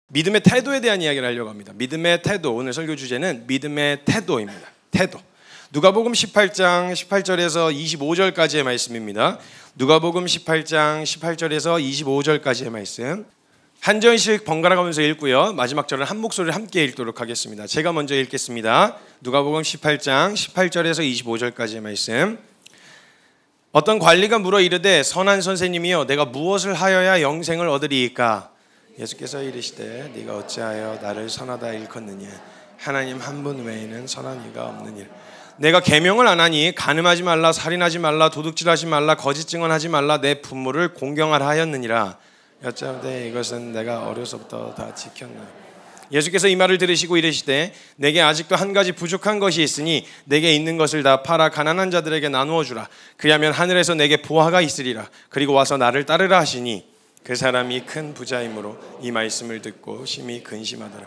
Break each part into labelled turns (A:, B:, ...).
A: 믿음의 태도에 대한 이야기를 하려고 합니다. 믿음의 태도, 오늘 설교 주제는 믿음의 태도입니다. 태도. 누가복음 18장 18절에서 25절까지의 말씀입니다. 누가복음 18장 18절에서 25절까지의 말씀. 한 절씩 번갈아 가면서 읽고요. 마지막 절은 한 목소리를 함께 읽도록 하겠습니다. 제가 먼저 읽겠습니다. 누가복음 18장 18절에서 25절까지의 말씀. 어떤 관리가 물어 이르되 선한 선생님이여 내가 무엇을 하여야 영생을 얻으리이까? 예수께서 이르시되 네가 어찌하여 나를 선하다 일컫느냐? 하나님 한 분 외에는 선한 이가 없느니라. 내가 계명을 안 하니 간음하지 말라, 살인하지 말라, 도둑질하지 말라, 거짓 증언하지 말라, 내 부모를 공경하라 하였느니라. 여짜오되 이것은 내가 어려서부터 다 지켰나? 예수께서 이 말을 들으시고 이르시되 내게 아직도 한 가지 부족한 것이 있으니 내게 있는 것을 다 팔아 가난한 자들에게 나누어 주라. 그리하면 하늘에서 내게 보화가 있으리라. 그리고 와서 나를 따르라 하시니 그 사람이 큰 부자이므로 이 말씀을 듣고 심히 근심하더라.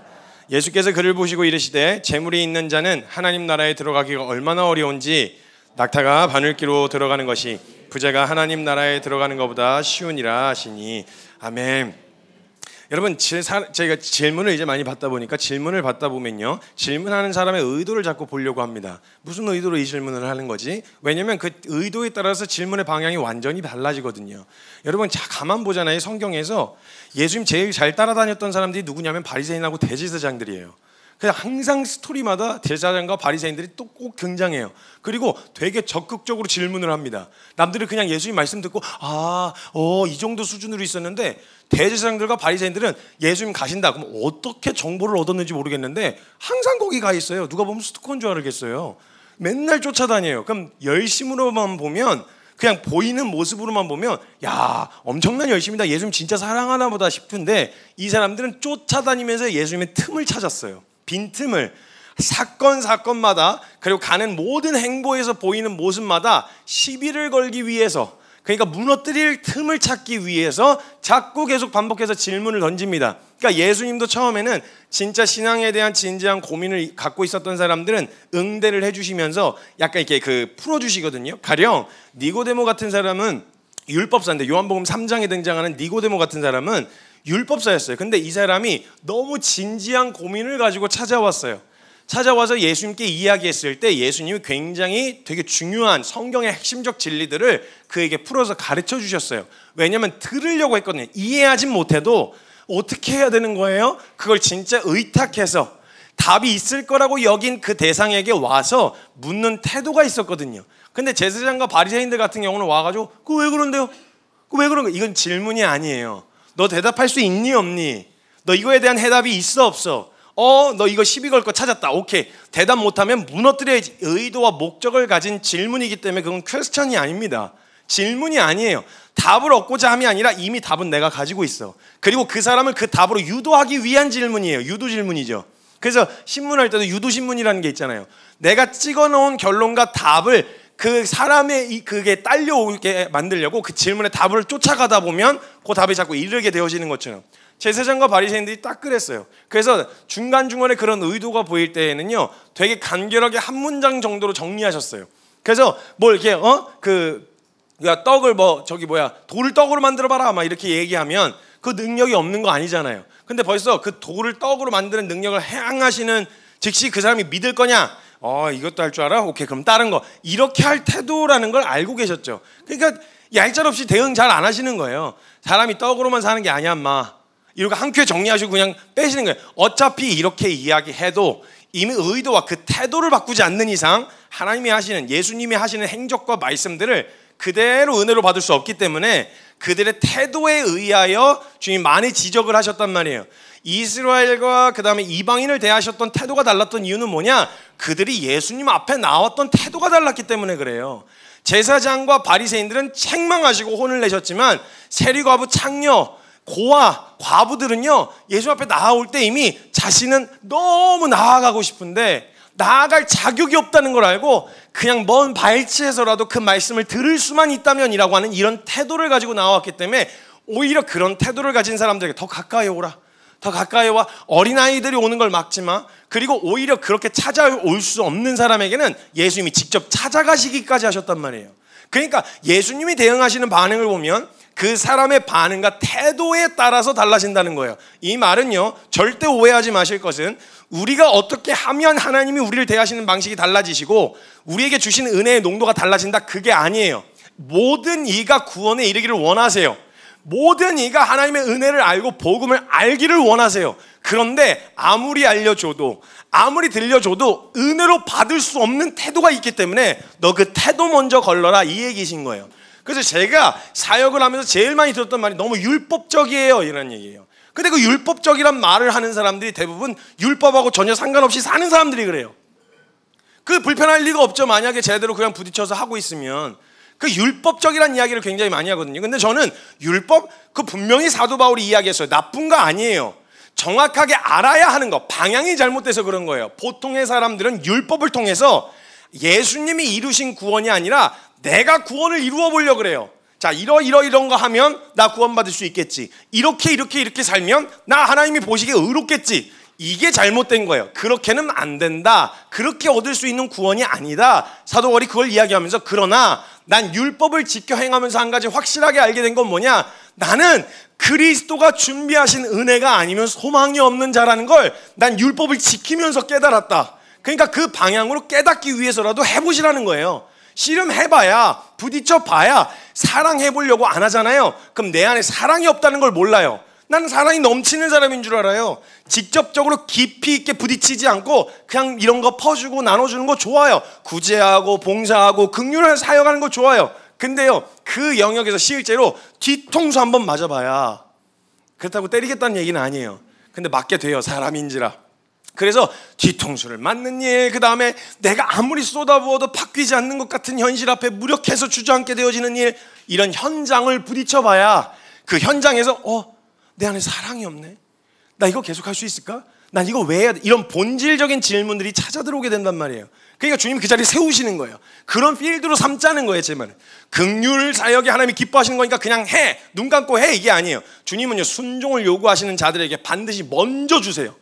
A: 예수께서 그를 보시고 이르시되 재물이 있는 자는 하나님 나라에 들어가기가 얼마나 어려운지 낙타가 바늘기로 들어가는 것이 부자가 하나님 나라에 들어가는 것보다 쉬우니라 하시니. 아멘. 여러분, 제가 질문을 이제 많이 받다 보니까 질문을 받다 보면요, 질문하는 사람의 의도를 자꾸 보려고 합니다. 무슨 의도로 이 질문을 하는 거지? 왜냐하면 그 의도에 따라서 질문의 방향이 완전히 달라지거든요. 여러분, 가만 보잖아요. 성경에서 예수님 제일 잘 따라다녔던 사람들이 누구냐면 바리새인하고 대제사장들이에요. 그냥 항상 스토리마다 제사장과 바리새인들이 또 꼭 등장해요. 그리고 되게 적극적으로 질문을 합니다. 남들이 그냥 예수님 말씀 듣고 이 정도 수준으로 있었는데 대제사장들과 바리새인들은 예수님 가신다 그럼 어떻게 정보를 얻었는지 모르겠는데 항상 거기 가 있어요. 누가 보면 스토커인 줄 알겠어요. 맨날 쫓아다녀요. 그럼 열심으로만 보면, 그냥 보이는 모습으로만 보면 야, 엄청난 열심이다, 예수님 진짜 사랑하나 보다 싶은데 이 사람들은 쫓아다니면서 예수님의 틈을 찾았어요. 빈틈을. 사건마다, 그리고 가는 모든 행보에서 보이는 모습마다 시비를 걸기 위해서, 그러니까 무너뜨릴 틈을 찾기 위해서 자꾸 계속 반복해서 질문을 던집니다. 그러니까 예수님도 처음에는 진짜 신앙에 대한 진지한 고민을 갖고 있었던 사람들은 응대를 해주시면서 약간 이렇게 풀어주시거든요. 가령 니고데모 같은 사람은 율법사인데, 요한복음 3장에 등장하는 니고데모 같은 사람은 율법사였어요. 근데 이 사람이 너무 진지한 고민을 가지고 찾아와서 예수님께 이야기했을 때 예수님이 굉장히 되게 중요한 성경의 핵심적 진리들을 그에게 풀어서 가르쳐 주셨어요. 왜냐하면 들으려고 했거든요. 이해하진 못해도 어떻게 해야 되는 거예요? 그걸 진짜 의탁해서 답이 있을 거라고 여긴 그 대상에게 와서 묻는 태도가 있었거든요. 근데 제사장과 바리새인들 같은 경우는 와가지고 그거 왜 그런데요? 그거 왜 그런 거예요? 이건 질문이 아니에요. 너 대답할 수 있니 없니? 너 이거에 대한 해답이 있어 없어? 너 이거 시비 걸 거 찾았다. 오케이. 대답 못하면 무너뜨려야지. 의도와 목적을 가진 질문이기 때문에 그건 퀘스천이 아닙니다. 질문이 아니에요. 답을 얻고자 함이 아니라 이미 답은 내가 가지고 있어. 그리고 그 사람을 그 답으로 유도하기 위한 질문이에요. 유도 질문이죠. 그래서 신문할 때도 유도 신문이라는 게 있잖아요. 내가 찍어놓은 결론과 답을 그 사람의 그게 딸려오게 만들려고 그 질문의 답을 쫓아가다 보면 그 답에 자꾸 이르게 되어지는 것처럼 제사장과 바리새인들이 딱 그랬어요. 그래서 중간중간에 그런 의도가 보일 때에는요, 되게 간결하게 한 문장 정도로 정리하셨어요. 그래서 뭐 이렇게 떡을 돌을 떡으로 만들어봐라 막 이렇게 얘기하면 그 능력이 없는 거 아니잖아요. 근데 벌써 그 돌을 떡으로 만드는 능력을 행하시는 즉시 그 사람이 믿을 거냐? 이것도 할 줄 알아? 오케이, 그럼 다른 거. 이렇게 할 태도라는 걸 알고 계셨죠. 그러니까 얄짤없이 대응 잘 안 하시는 거예요. 사람이 떡으로만 사는 게 아니야, 인마. 이렇게 한 큐에 정리하시고 그냥 빼시는 거예요. 어차피 이렇게 이야기해도 이미 의도와 그 태도를 바꾸지 않는 이상 하나님이 하시는, 예수님이 하시는 행적과 말씀들을 그대로 은혜로 받을 수 없기 때문에 그들의 태도에 의하여 주님이 많이 지적을 하셨단 말이에요. 이스라엘과 그 다음에 이방인을 대하셨던 태도가 달랐던 이유는 뭐냐? 그들이 예수님 앞에 나왔던 태도가 달랐기 때문에 그래요. 제사장과 바리새인들은 책망하시고 혼을 내셨지만 세리과부, 창녀, 고아, 과부들은요, 예수 앞에 나올 때 이미 자신은 너무 나아가고 싶은데 나아갈 자격이 없다는 걸 알고 그냥 먼 발치에서라도 그 말씀을 들을 수만 있다면이라고 하는 이런 태도를 가지고 나왔기 때문에 오히려 그런 태도를 가진 사람들에게 더 가까이 오라, 더 가까이 와. 어린아이들이 오는 걸 막지 마. 그리고 오히려 그렇게 찾아올 수 없는 사람에게는 예수님이 직접 찾아가시기까지 하셨단 말이에요. 그러니까 예수님이 대응하시는 반응을 보면 그 사람의 반응과 태도에 따라서 달라진다는 거예요. 이 말은요, 절대 오해하지 마실 것은 우리가 어떻게 하면 하나님이 우리를 대하시는 방식이 달라지시고 우리에게 주신 은혜의 농도가 달라진다, 그게 아니에요. 모든 이가 구원에 이르기를 원하세요. 모든 이가 하나님의 은혜를 알고 복음을 알기를 원하세요. 그런데 아무리 알려줘도, 아무리 들려줘도 은혜로 받을 수 없는 태도가 있기 때문에 너 그 태도 먼저 걸러라, 이 얘기신 거예요. 그래서 제가 사역을 하면서 제일 많이 들었던 말이 너무 율법적이에요, 이런 얘기예요. 근데 그 율법적이란 말을 하는 사람들이 대부분 율법하고 전혀 상관없이 사는 사람들이 그래요. 그 불편할 리가 없죠. 만약에 제대로 그냥 부딪혀서 하고 있으면. 그 율법적이라는 이야기를 굉장히 많이 하거든요. 근데 저는 율법, 그 분명히 사도 바울이 이야기했어요. 나쁜 거 아니에요. 정확하게 알아야 하는 거, 방향이 잘못돼서 그런 거예요. 보통의 사람들은 율법을 통해서 예수님이 이루신 구원이 아니라 내가 구원을 이루어 보려고 그래요. 자, 이런 거 하면 나 구원받을 수 있겠지. 이렇게 살면 나 하나님이 보시기에 의롭겠지. 이게 잘못된 거예요. 그렇게는 안 된다. 그렇게 얻을 수 있는 구원이 아니다. 사도 바울이 그걸 이야기하면서, 그러나 난 율법을 지켜 행하면서 한 가지 확실하게 알게 된 건 뭐냐? 나는 그리스도가 준비하신 은혜가 아니면 소망이 없는 자라는 걸 난 율법을 지키면서 깨달았다. 그러니까 그 방향으로 깨닫기 위해서라도 해보시라는 거예요. 씨름해봐야, 부딪혀봐야 사랑해보려고 안 하잖아요. 그럼 내 안에 사랑이 없다는 걸 몰라요. 나는 사랑이 넘치는 사람인 줄 알아요. 직접적으로 깊이 있게 부딪히지 않고 그냥 이런 거 퍼주고 나눠주는 거 좋아요. 구제하고 봉사하고 긍휼을 사역하는 거 좋아요. 근데요, 그 영역에서 실제로 뒤통수 한번 맞아봐야, 그렇다고 때리겠다는 얘기는 아니에요. 근데 맞게 돼요, 사람인지라. 그래서 뒤통수를 맞는 일, 그 다음에 내가 아무리 쏟아부어도 바뀌지 않는 것 같은 현실 앞에 무력해서 주저앉게 되어지는 일, 이런 현장을 부딪혀봐야 그 현장에서 내 안에 사랑이 없네. 나 이거 계속 할 수 있을까? 난 이거 왜 해야 돼? 이런 본질적인 질문들이 찾아 들어오게 된단 말이에요. 그러니까 주님이 그 자리에 세우시는 거예요. 그런 필드로 삼자는 거예요, 제 말은. 긍휼 사역이 하나님이 기뻐하시는 거니까 그냥 해, 눈 감고 해, 이게 아니에요. 주님은요, 순종을 요구하시는 자들에게 반드시 먼저 주세요.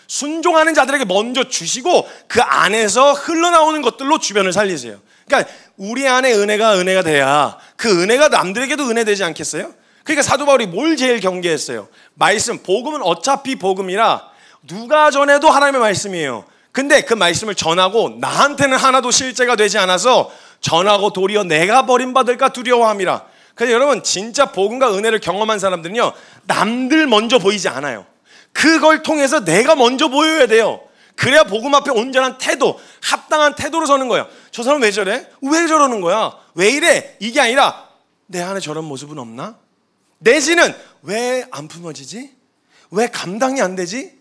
A: 순종하는 자들에게 먼저 주시고 그 안에서 흘러나오는 것들로 주변을 살리세요. 그러니까 우리 안에 은혜가 돼야 그 은혜가 남들에게도 은혜 되지 않겠어요? 그러니까 사도 바울이 뭘 제일 경계했어요? 말씀, 복음은 어차피 복음이라 누가 전해도 하나님의 말씀이에요. 근데 그 말씀을 전하고 나한테는 하나도 실제가 되지 않아서 전하고 도리어 내가 버림받을까 두려워함이라. 그래서 여러분, 진짜 복음과 은혜를 경험한 사람들은요, 남들 먼저 보이지 않아요. 그걸 통해서 내가 먼저 보여야 돼요. 그래야 복음 앞에 온전한 태도, 합당한 태도로 서는 거예요. 저 사람 왜 저래? 왜 저러는 거야? 왜 이래? 이게 아니라 내 안에 저런 모습은 없나? 내지는 왜 안 품어지지? 왜 감당이 안 되지?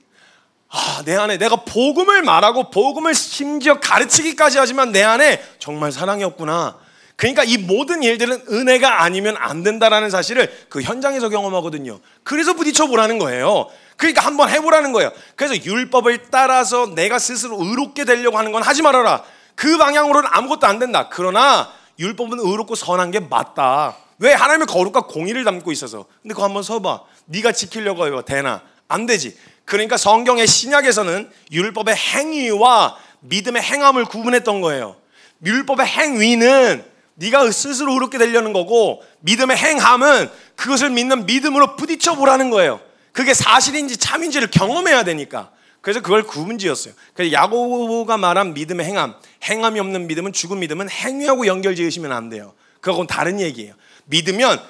A: 내 안에 내가 복음을 말하고 복음을 심지어 가르치기까지 하지만 내 안에 정말 사랑이 없구나. 그러니까 이 모든 일들은 은혜가 아니면 안 된다라는 사실을 그 현장에서 경험하거든요. 그래서 부딪혀보라는 거예요. 그러니까 한번 해보라는 거예요. 그래서 율법을 따라서 내가 스스로 의롭게 되려고 하는 건 하지 말아라. 그 방향으로는 아무것도 안 된다. 그러나 율법은 의롭고 선한 게 맞다. 왜? 하나님의 거룩과 공의를 담고 있어서. 근데 그거 한번 서봐. 네가 지키려고 해봐. 되나? 안 되지. 그러니까 성경의 신약에서는 율법의 행위와 믿음의 행함을 구분했던 거예요. 율법의 행위는 네가 스스로 의롭게 되려는 거고, 믿음의 행함은 그것을 믿는 믿음으로 부딪혀 보라는 거예요. 그게 사실인지 참인지를 경험해야 되니까. 그래서 그걸 구분지었어요. 그래서 야고보가 말한 믿음의 행함, 행함이 없는 믿음은, 죽은 믿음은 행위하고 연결지으시면 안 돼요. 그거하고는 다른 얘기예요. 믿으면,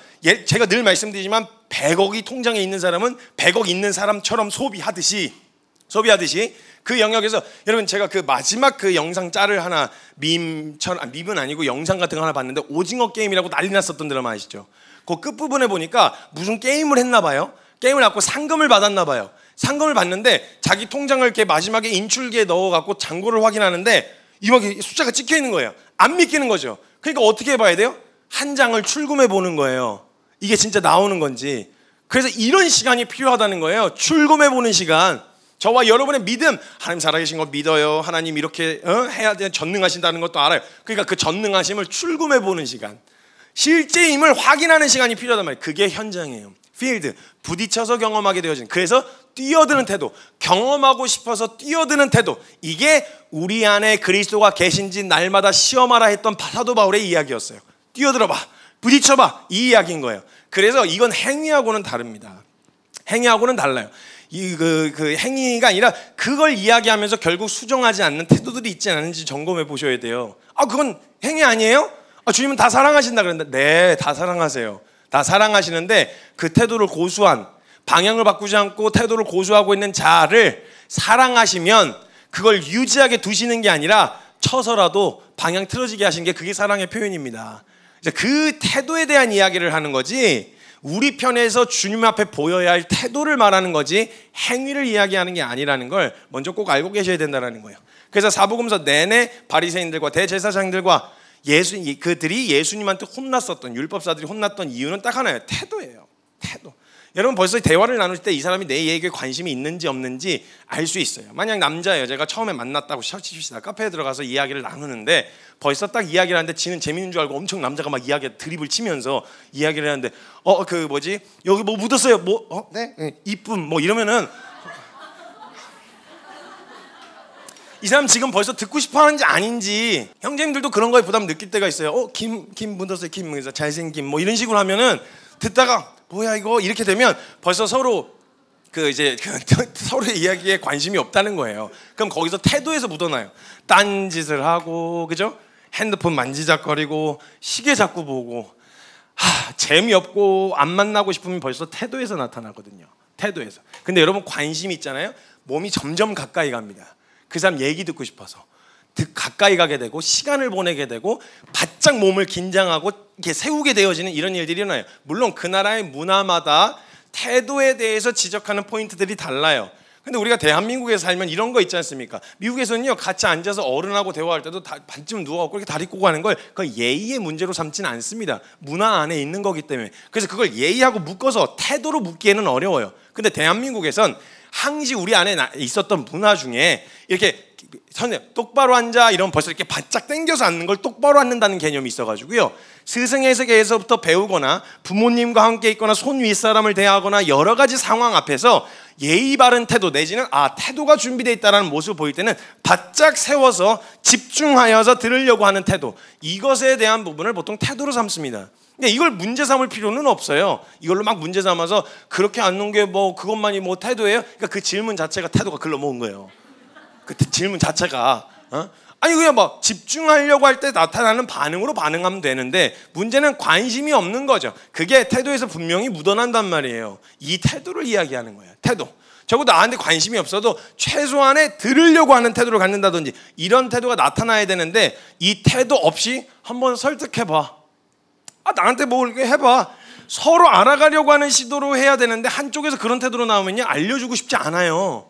A: 제가 늘 말씀드리지만 100억이 통장에 있는 사람은 100억 있는 사람처럼 소비하듯이 그 영역에서, 여러분, 제가 그 마지막 그 영상 짤을 하나, 밈은 아니고 영상 같은 거 하나 봤는데, 오징어 게임이라고 난리 났었던 드라마 아시죠? 그 끝부분에 보니까 무슨 게임을 했나 봐요. 게임을 갖고 상금을 받았나 봐요. 상금을 받는데 자기 통장을 이렇게 마지막에 인출기에 넣어갖고 잔고를 확인하는데 이렇게 숫자가 찍혀 있는 거예요. 안 믿기는 거죠. 그러니까 어떻게 해봐야 돼요? 한 장을 출금해 보는 거예요. 이게 진짜 나오는 건지. 그래서 이런 시간이 필요하다는 거예요. 출금해 보는 시간. 저와 여러분의 믿음, 하나님 살아계신 거 믿어요. 하나님 이렇게 해야 돼, 전능하신다는 것도 알아요. 그러니까 그 전능하심을 출금해 보는 시간, 실제임을 확인하는 시간이 필요하단 말이에요. 그게 현장이에요. 필드, 부딪혀서 경험하게 되어진. 그래서 뛰어드는 태도, 경험하고 싶어서 뛰어드는 태도, 이게 우리 안에 그리스도가 계신지 날마다 시험하라 했던 사도 바울의 이야기였어요. 뛰어들어봐, 부딪혀봐, 이 이야기인 거예요. 그래서 이건 행위하고는 다릅니다. 행위하고는 달라요. 그 행위가 아니라 그걸 이야기하면서 결국 수정하지 않는 태도들이 있지 않은지 점검해 보셔야 돼요. 그건 행위 아니에요? 주님은 다 사랑하신다 그랬는데, 네, 다 사랑하세요. 다 사랑하시는데 그 태도를 고수한, 방향을 바꾸지 않고 태도를 고수하고 있는 자를 사랑하시면 그걸 유지하게 두시는 게 아니라 쳐서라도 방향 틀어지게 하시는 게 그게 사랑의 표현입니다. 그 태도에 대한 이야기를 하는 거지, 우리 편에서 주님 앞에 보여야 할 태도를 말하는 거지 행위를 이야기하는 게 아니라는 걸 먼저 꼭 알고 계셔야 된다는 거예요. 그래서 사복음서 내내 바리새인들과 대제사장들과 그들이 예수님한테 혼났었던, 율법사들이 혼났던 이유는 딱 하나예요. 태도예요. 태도. 여러분 벌써 대화를 나눌 때 이 사람이 내 얘기에 관심이 있는지 없는지 알 수 있어요. 만약 남자 여자가 처음에 만났다고 칩시다. 카페에 들어가서 이야기를 나누는데 벌써 딱 이야기를 하는데 지는 재밌는 줄 알고 엄청 남자가 막 드립을 치면서 이야기를 하는데 여기 뭐 묻었어요? 네? 이쁨 뭐 이러면은 이 사람 지금 벌써 듣고 싶어 하는지 아닌지. 형제님들도 그런 거에 부담 느낄 때가 있어요. 김 묻었어요. 김 잘생김 뭐 이런 식으로 하면은 듣다가 뭐야 이거 이렇게 되면 벌써 서로 서로의 이야기에 관심이 없다는 거예요. 그럼 거기서 태도에서 묻어나요. 딴짓을 하고, 그죠? 핸드폰 만지작거리고 시계 자꾸 보고, 재미없고 안 만나고 싶으면 벌써 태도에서 나타나거든요. 태도에서. 근데 여러분 관심이 있잖아요. 몸이 점점 가까이 갑니다. 그 사람 얘기 듣고 싶어서 가까이 가게 되고 시간을 보내게 되고 바짝 몸을 긴장하고 이렇게 세우게 되어지는 이런 일들이 일어나요. 물론 그 나라의 문화마다 태도에 대해서 지적하는 포인트들이 달라요. 근데 우리가 대한민국에서 살면 이런 거 있지 않습니까? 미국에서는요, 같이 앉아서 어른하고 대화할 때도 반쯤 누워갖고 이렇게 다리 꼬고 하는 걸 그걸 예의의 문제로 삼지는 않습니다. 문화 안에 있는 거기 때문에. 그래서 그걸 예의하고 묶어서 태도로 묶기에는 어려워요. 근데 대한민국에선 항시 우리 안에 있었던 문화 중에 이렇게 똑바로 앉아 이러면 벌써 이렇게 바짝 당겨서 앉는 걸 똑바로 앉는다는 개념이 있어가지고요, 스승에게서부터 배우거나 부모님과 함께 있거나 손 윗사람을 대하거나 여러 가지 상황 앞에서 예의 바른 태도 내지는 태도가 준비되어 있다는 모습을 보일 때는 바짝 세워서 집중하여서 들으려고 하는 태도, 이것에 대한 부분을 보통 태도로 삼습니다. 근데 이걸 문제 삼을 필요는 없어요. 이걸로 막 문제 삼아서 그렇게 앉는 게 그것만이 태도예요? 그러니까 그 질문 자체가 태도가 글러먹은 거예요. 그 질문 자체가 아니 그냥 집중하려고 할 때 나타나는 반응으로 반응하면 되는데, 문제는 관심이 없는 거죠. 그게 태도에서 분명히 묻어난단 말이에요. 이 태도를 이야기하는 거예요. 태도. 적어도 나한테 관심이 없어도 최소한의 들으려고 하는 태도를 갖는다든지 이런 태도가 나타나야 되는데, 이 태도 없이 한번 설득해봐. 나한테 뭐 이렇게 해봐. 서로 알아가려고 하는 시도로 해야 되는데 한쪽에서 그런 태도로 나오면요, 알려주고 싶지 않아요.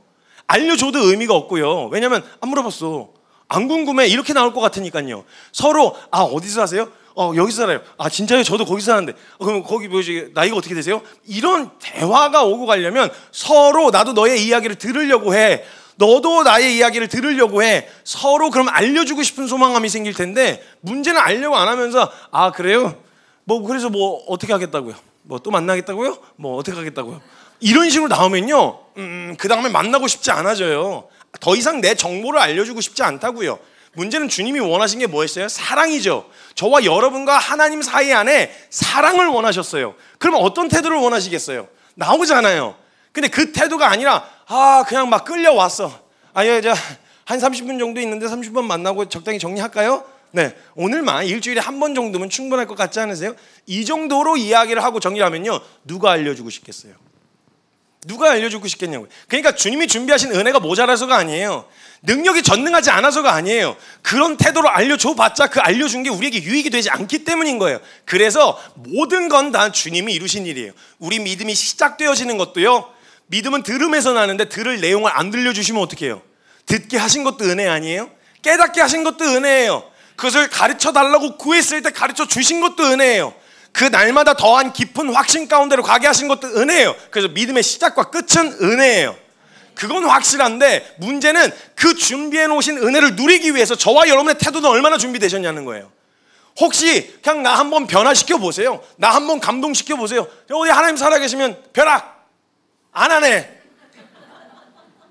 A: 알려줘도 의미가 없고요. 왜냐면 안 물어봤어. 안 궁금해. 이렇게 나올 것 같으니까요. 서로 어디서 사세요? 여기서 살아요. 진짜요? 저도 거기서 사는데. 그럼 거기 나이가 어떻게 되세요? 이런 대화가 오고 가려면 서로 나도 너의 이야기를 들으려고 해. 너도 나의 이야기를 들으려고 해. 서로 그럼 알려주고 싶은 소망감이 생길 텐데, 문제는 알려고 안 하면서 그래요? 그래서 어떻게 하겠다고요? 또 만나겠다고요? 어떻게 하겠다고요? 이런 식으로 나오면요, 그 다음에 만나고 싶지 않아져요. 더 이상 내 정보를 알려주고 싶지 않다고요. 문제는 주님이 원하신 게 뭐였어요? 사랑이죠. 저와 여러분과 하나님 사이 안에 사랑을 원하셨어요. 그러면 어떤 태도를 원하시겠어요? 나오잖아요. 근데 그 태도가 아니라 그냥 막 끌려왔어. 한 30분 정도 있는데 30분 만나고 적당히 정리할까요? 네, 오늘만 일주일에 한 번 정도면 충분할 것 같지 않으세요? 이 정도로 이야기를 하고 정리하면요, 누가 알려주고 싶겠어요? 누가 알려주고 싶겠냐고요. 그러니까 주님이 준비하신 은혜가 모자라서가 아니에요. 능력이 전능하지 않아서가 아니에요. 그런 태도로 알려줘봤자 그 알려준 게 우리에게 유익이 되지 않기 때문인 거예요. 그래서 모든 건 다 주님이 이루신 일이에요. 우리 믿음이 시작되어지는 것도요, 믿음은 들음에서 나는데 들을 내용을 안 들려주시면 어떻게 해요? 듣게 하신 것도 은혜 아니에요? 깨닫게 하신 것도 은혜예요. 그것을 가르쳐 달라고 구했을 때 가르쳐 주신 것도 은혜예요. 그 날마다 더한 깊은 확신 가운데로 가게 하신 것도 은혜예요. 그래서 믿음의 시작과 끝은 은혜예요. 그건 확실한데, 문제는 그 준비해 놓으신 은혜를 누리기 위해서 저와 여러분의 태도는 얼마나 준비되셨냐는 거예요. 혹시 그냥 나 한번 변화시켜 보세요. 나 한번 감동시켜 보세요. 어디 하나님 살아계시면 벼락 안 하네.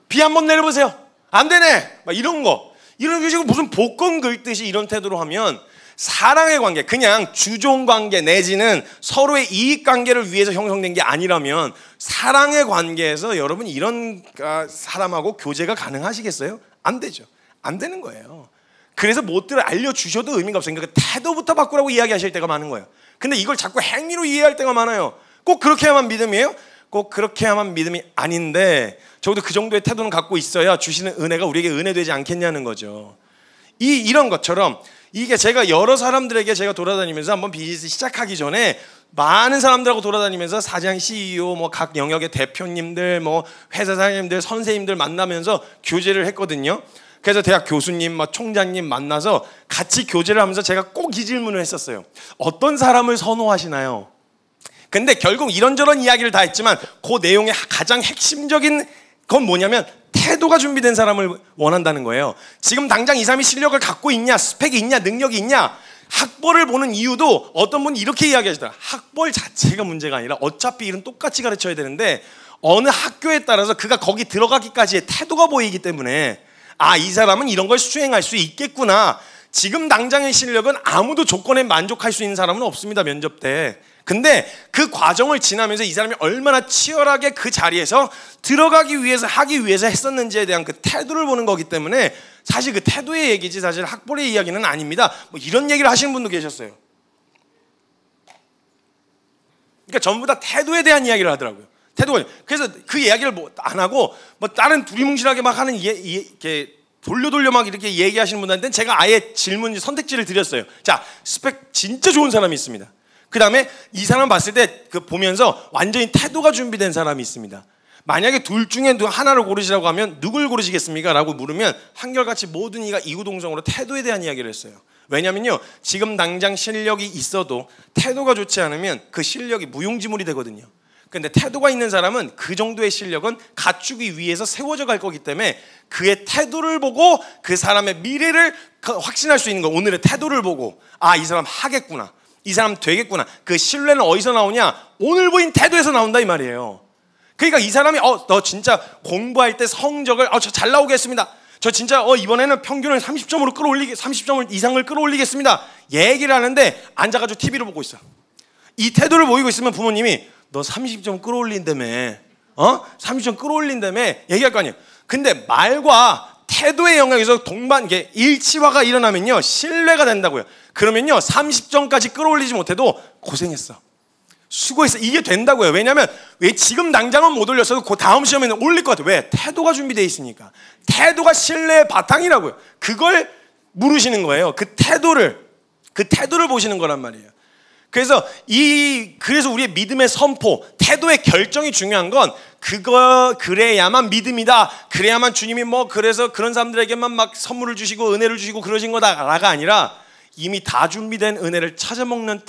A: 비 한번 내려보세요. 안 되네. 이런 거. 이런 식으로 무슨 복권 긁듯이 이런 태도로 하면 사랑의 관계, 그냥 주종 관계 내지는 서로의 이익 관계를 위해서 형성된 게 아니라면 사랑의 관계에서 여러분 이런 사람하고 교제가 가능하시겠어요? 안 되죠. 안 되는 거예요. 그래서 못들 알려주셔도 의미가 없어요. 그러니까 태도부터 바꾸라고 이야기하실 때가 많은 거예요. 근데 이걸 자꾸 행위로 이해할 때가 많아요. 꼭 그렇게 해야만 믿음이에요? 꼭 그렇게 해야만 믿음이 아닌데 적어도 그 정도의 태도는 갖고 있어야 주시는 은혜가 우리에게 은혜되지 않겠냐는 거죠. 이런 것처럼 이게 제가 여러 사람들에게 제가 돌아다니면서 한번 비즈니스 시작하기 전에 많은 사람들하고 돌아다니면서 사장, CEO, 뭐 각 영역의 대표님들, 뭐 회사 사장님들, 선생님들 만나면서 교제를 했거든요. 그래서 대학 교수님, 막 총장님 만나서 같이 교제를 하면서 제가 꼭 이 질문을 했었어요. 어떤 사람을 선호하시나요? 근데 결국 이런저런 이야기를 다 했지만 그 내용의 가장 핵심적인 건 뭐냐면 태도가 준비된 사람을 원한다는 거예요. 지금 당장 이 사람이 실력을 갖고 있냐, 스펙이 있냐, 능력이 있냐, 학벌을 보는 이유도 어떤 분이 이렇게 이야기하시더라. 학벌 자체가 문제가 아니라 어차피 일은 똑같이 가르쳐야 되는데 어느 학교에 따라서 그가 거기 들어가기까지의 태도가 보이기 때문에 이 사람은 이런 걸 수행할 수 있겠구나. 지금 당장의 실력은 아무도 조건에 만족할 수 있는 사람은 없습니다, 면접 때. 근데 그 과정을 지나면서 이 사람이 얼마나 치열하게 그 자리에서 들어가기 위해서 하기 위해서 했었는지에 대한 그 태도를 보는 거기 때문에 사실 그 태도의 얘기지 사실 학벌의 이야기는 아닙니다. 뭐 이런 얘기를 하시는 분도 계셨어요. 그러니까 전부 다 태도에 대한 이야기를 하더라고요. 태도가. 그래서 그 이야기를 뭐 안 하고 뭐 다른 두리뭉실하게 막 하는 이렇게 돌려 막 이렇게 얘기하시는 분들한테는 제가 아예 선택지를 드렸어요. 자, 스펙 진짜 좋은 사람이 있습니다. 그 다음에 이 사람 봤을 때 그 보면서 완전히 태도가 준비된 사람이 있습니다. 만약에 둘 중에 하나를 고르시라고 하면 누굴 고르시겠습니까? 라고 물으면 한결같이 모든 이가 이구동성으로 태도에 대한 이야기를 했어요. 왜냐면요, 지금 당장 실력이 있어도 태도가 좋지 않으면 그 실력이 무용지물이 되거든요. 근데 태도가 있는 사람은 그 정도의 실력은 갖추기 위해서 세워져 갈 거기 때문에 그의 태도를 보고 그 사람의 미래를 확신할 수 있는 거. 오늘의 태도를 보고 이 사람 하겠구나, 이 사람 되겠구나. 그 신뢰는 어디서 나오냐? 오늘 보인 태도에서 나온다 이 말이에요. 그러니까 이 사람이 너 진짜 공부할 때 성적을 저 잘 나오겠습니다. 저 진짜 이번에는 평균을 30점 이상을 끌어올리겠습니다. 얘기를 하는데 앉아가지고 TV를 보고 있어. 이 태도를 보이고 있으면 부모님이 너 30점 끌어올린다며, 30점 끌어올린다며 얘기할 거 아니에요. 근데 말과 태도의 영역에서 이게 일치화가 일어나면요, 신뢰가 된다고요. 그러면요, 30점까지 끌어올리지 못해도 고생했어, 수고했어, 이게 된다고요. 왜냐하면 왜 지금 당장은 못 올렸어도 그 다음 시험에는 올릴 것 같아요. 왜? 태도가 준비되어 있으니까. 태도가 신뢰의 바탕이라고요. 그걸 물으시는 거예요. 그 태도를 보시는 거란 말이에요. 그래서 우리의 믿음의 선포, 태도의 결정이 중요한 건 그래야만 믿음이다. 그래야만 주님이 그래서 그런 사람들에게만 막 선물을 주시고 은혜를 주시고 그러신 거다가 아니라 이미 다 준비된 은혜를 찾아먹는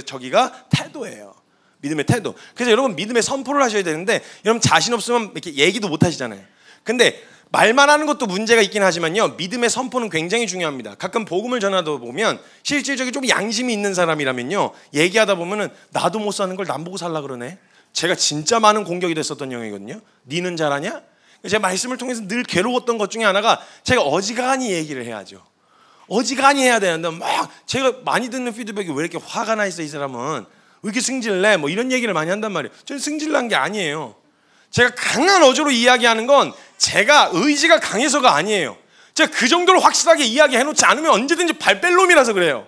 A: 저기가 태도예요. 믿음의 태도. 그래서 여러분 믿음의 선포를 하셔야 되는데 여러분 자신 없으면 이렇게 얘기도 못 하시잖아요. 근데 말만 하는 것도 문제가 있긴 하지만요, 믿음의 선포는 굉장히 중요합니다. 가끔 복음을 전하다 보면 실질적인 좀 양심이 있는 사람이라면요, 얘기하다 보면은 나도 못 사는 걸 남 보고 살라 그러네. 제가 진짜 많은 공격이 됐었던 영역이거든요. 니는 잘하냐? 제가 말씀을 통해서 늘 괴로웠던 것 중에 하나가 제가 어지간히 얘기를 해야죠. 어지간히 해야 되는데 제가 많이 듣는 피드백이 왜 이렇게 화가 나 있어 이 사람은, 왜 이렇게 승질내? 뭐 이런 얘기를 많이 한단 말이에요. 저는 승질난 게 아니에요. 제가 강한 어조로 이야기하는 건 제가 의지가 강해서가 아니에요. 제가 그 정도로 확실하게 이야기해놓지 않으면 언제든지 발 뺄 놈이라서 그래요.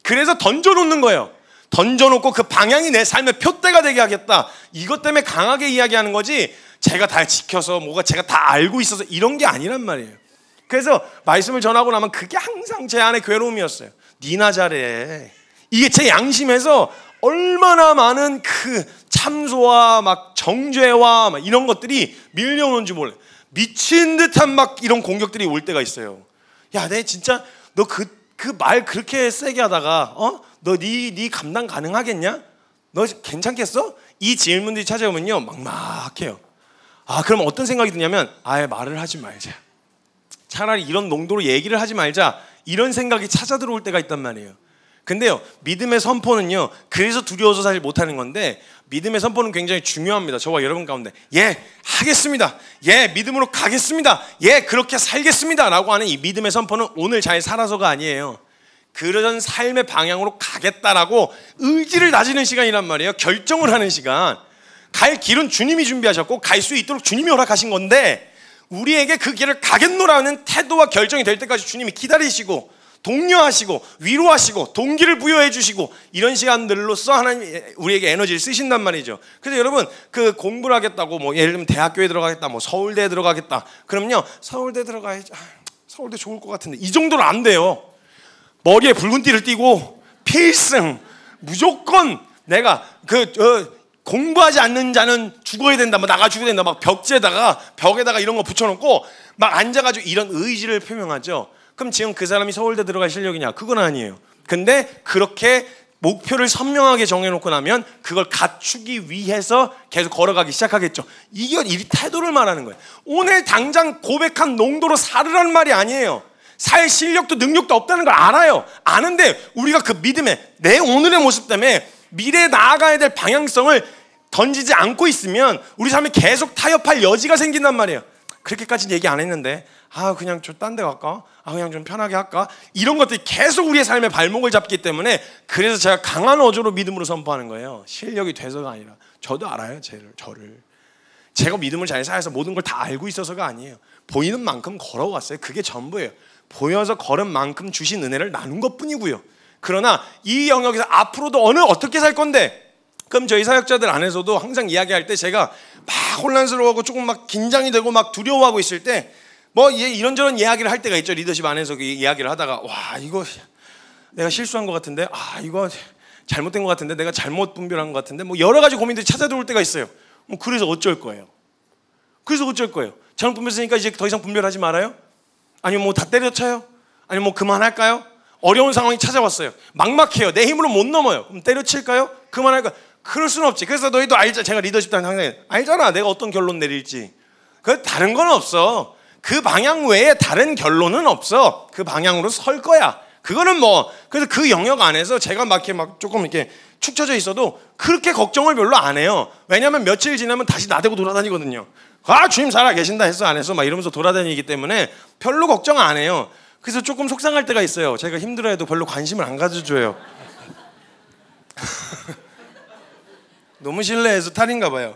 A: 그래서 던져놓는 거예요. 던져놓고 그 방향이 내 삶의 표대가 되게 하겠다, 이것 때문에 강하게 이야기하는 거지 제가 다 지켜서 제가 다 알고 있어서 이런 게 아니란 말이에요. 그래서 말씀을 전하고 나면 그게 항상 제 안의 괴로움이었어요. 니나 잘해. 이게 제 양심에서 얼마나 많은 그 참소와 막 정죄와 막 이런 것들이 밀려오는지 몰라요. 미친 듯한 막 이런 공격들이 올 때가 있어요. 야, 내 진짜 너 그 말 그렇게 세게 하다가 너 네 감당 가능하겠냐? 너 괜찮겠어? 이 질문들이 찾아오면요, 막막해요. 그럼 어떤 생각이 드냐면 아예 말을 하지 말자. 차라리 이런 농도로 얘기를 하지 말자. 이런 생각이 찾아 들어올 때가 있단 말이에요. 근데요, 믿음의 선포는요, 그래서 두려워서 사실 못하는 건데 믿음의 선포는 굉장히 중요합니다. 저와 여러분 가운데 하겠습니다, 믿음으로 가겠습니다, 그렇게 살겠습니다 라고 하는 이 믿음의 선포는 오늘 잘 살아서가 아니에요. 그런 삶의 방향으로 가겠다라고 의지를 다지는 시간이란 말이에요. 결정을 하는 시간. 갈 길은 주님이 준비하셨고 갈 수 있도록 주님이 허락하신 건데, 우리에게 그 길을 가겠노라는 태도와 결정이 될 때까지 주님이 기다리시고 독려하시고 위로하시고 동기를 부여해 주시고, 이런 시간들로서 하나님 우리에게 에너지를 쓰신단 말이죠. 그래서 여러분, 그 공부를 하겠다고 뭐 예를 들면 대학교에 들어가겠다, 뭐 서울대에 들어가겠다 그럼요, 서울대 들어가야지, 서울대 좋을 것 같은데, 이 정도는 안 돼요. 머리에 붉은 띠를 띠고 필승 무조건 내가 공부하지 않는 자는 죽어야 된다, 뭐 나가 죽어야 된다, 막 벽에다가 이런 거 붙여놓고 막 앉아가지고 이런 의지를 표명하죠. 그럼 지금 그 사람이 서울대 들어갈 실력이냐? 그건 아니에요. 근데 그렇게 목표를 선명하게 정해놓고 나면 그걸 갖추기 위해서 계속 걸어가기 시작하겠죠. 이게 이 태도를 말하는 거예요. 오늘 당장 고백한 농도로 살으라는 말이 아니에요. 살 실력도 능력도 없다는 걸 알아요. 아는데 우리가 그 믿음에, 내 오늘의 모습 때문에 미래에 나아가야 될 방향성을 던지지 않고 있으면 우리 삶에 계속 타협할 여지가 생긴단 말이에요. 그렇게까지는 얘기 안 했는데, 그냥 좀 딴 데 갈까? 그냥 좀 편하게 할까? 이런 것들이 계속 우리의 삶의 발목을 잡기 때문에, 그래서 제가 강한 어조로 믿음으로 선포하는 거예요. 실력이 돼서가 아니라, 저도 알아요, 저를. 제가 믿음을 잘 살아서 모든 걸 다 알고 있어서가 아니에요. 보이는 만큼 걸어왔어요. 그게 전부예요. 보여서 걸은 만큼 주신 은혜를 나눈 것뿐이고요. 그러나 이 영역에서 앞으로도 어떻게 살 건데? 그럼 저희 사역자들 안에서도 항상 이야기할 때 제가 막 혼란스러워하고 조금 막 긴장이 되고 막 두려워하고 있을 때, 뭐 이런저런 이야기를 할 때가 있죠. 리더십 안에서 그 이야기를 하다가, 이거 내가 실수한 것 같은데, 이거 잘못된 것 같은데, 내가 잘못 분별한 것 같은데, 뭐 여러 가지 고민들이 찾아들어올 때가 있어요. 그래서 어쩔 거예요? 잘못 분별했으니까 이제 더 이상 분별하지 말아요? 아니면 뭐 다 때려쳐요? 아니면 뭐 그만할까요? 어려운 상황이 찾아왔어요. 막막해요. 내 힘으로 못 넘어요. 그럼 때려칠까요? 그만할까요? 그럴 수는 없지. 그래서 너희도 알자. 제가 리더십 단에 항상 알잖아. 내가 어떤 결론 내릴지. 다른 건 없어. 그 방향 외에 다른 결론은 없어. 그 방향으로 설 거야. 그거는 뭐, 그래서 그 영역 안에서 제가 막 조금 이렇게 축 처져 있어도 그렇게 걱정을 별로 안 해요. 왜냐하면 며칠 지나면 다시 나대고 돌아다니거든요. 주님 살아 계신다 했어 안 했어 막 이러면서 돌아다니기 때문에 별로 걱정 안 해요. 그래서 조금 속상할 때가 있어요. 제가 힘들어해도 별로 관심을 안 가져줘요. 너무 신뢰해서 탈인가 봐요.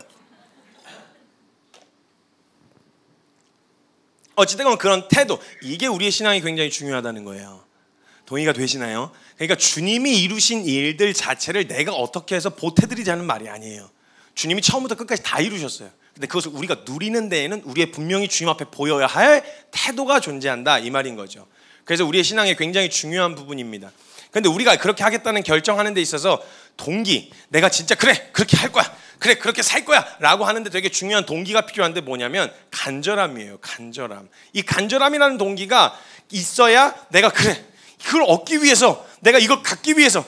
A: 어찌됐건 그런 태도, 이게 우리의 신앙이 굉장히 중요하다는 거예요. 동의가 되시나요? 그러니까 주님이 이루신 일들 자체를 내가 어떻게 해서 보태드리자는 말이 아니에요. 주님이 처음부터 끝까지 다 이루셨어요. 근데 그것을 우리가 누리는 데에는 우리의 분명히 주님 앞에 보여야 할 태도가 존재한다, 이 말인 거죠. 그래서 우리의 신앙에 굉장히 중요한 부분입니다. 근데 우리가 그렇게 하겠다는 결정하는 데 있어서 동기, 내가 진짜 그렇게 할 거야, 그렇게 살 거야 라고 하는데 되게 중요한 동기가 필요한데 뭐냐면 간절함이에요. 간절함. 이 간절함이라는 동기가 있어야 내가 그걸 얻기 위해서, 내가 이걸 갖기 위해서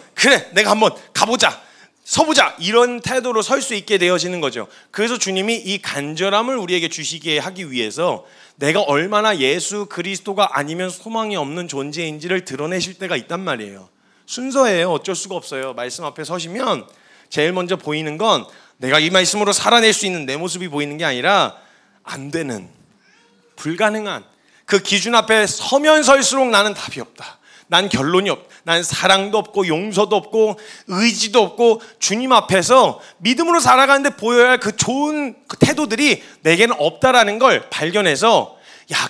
A: 내가 한번 가보자, 서보자, 이런 태도로 설 수 있게 되어지는 거죠. 그래서 주님이 이 간절함을 우리에게 주시게 하기 위해서 내가 얼마나 예수 그리스도가 아니면 소망이 없는 존재인지를 드러내실 때가 있단 말이에요. 순서예요. 어쩔 수가 없어요. 말씀 앞에 서시면 제일 먼저 보이는 건 내가 이 말씀으로 살아낼 수 있는 내 모습이 보이는 게 아니라 안 되는, 불가능한 그 기준 앞에 서면 설수록 나는 답이 없다. 난 결론이 없다. 난 사랑도 없고 용서도 없고 의지도 없고, 주님 앞에서 믿음으로 살아가는데 보여야 할 그 좋은 그 태도들이 내게는 없다라는 걸 발견해서,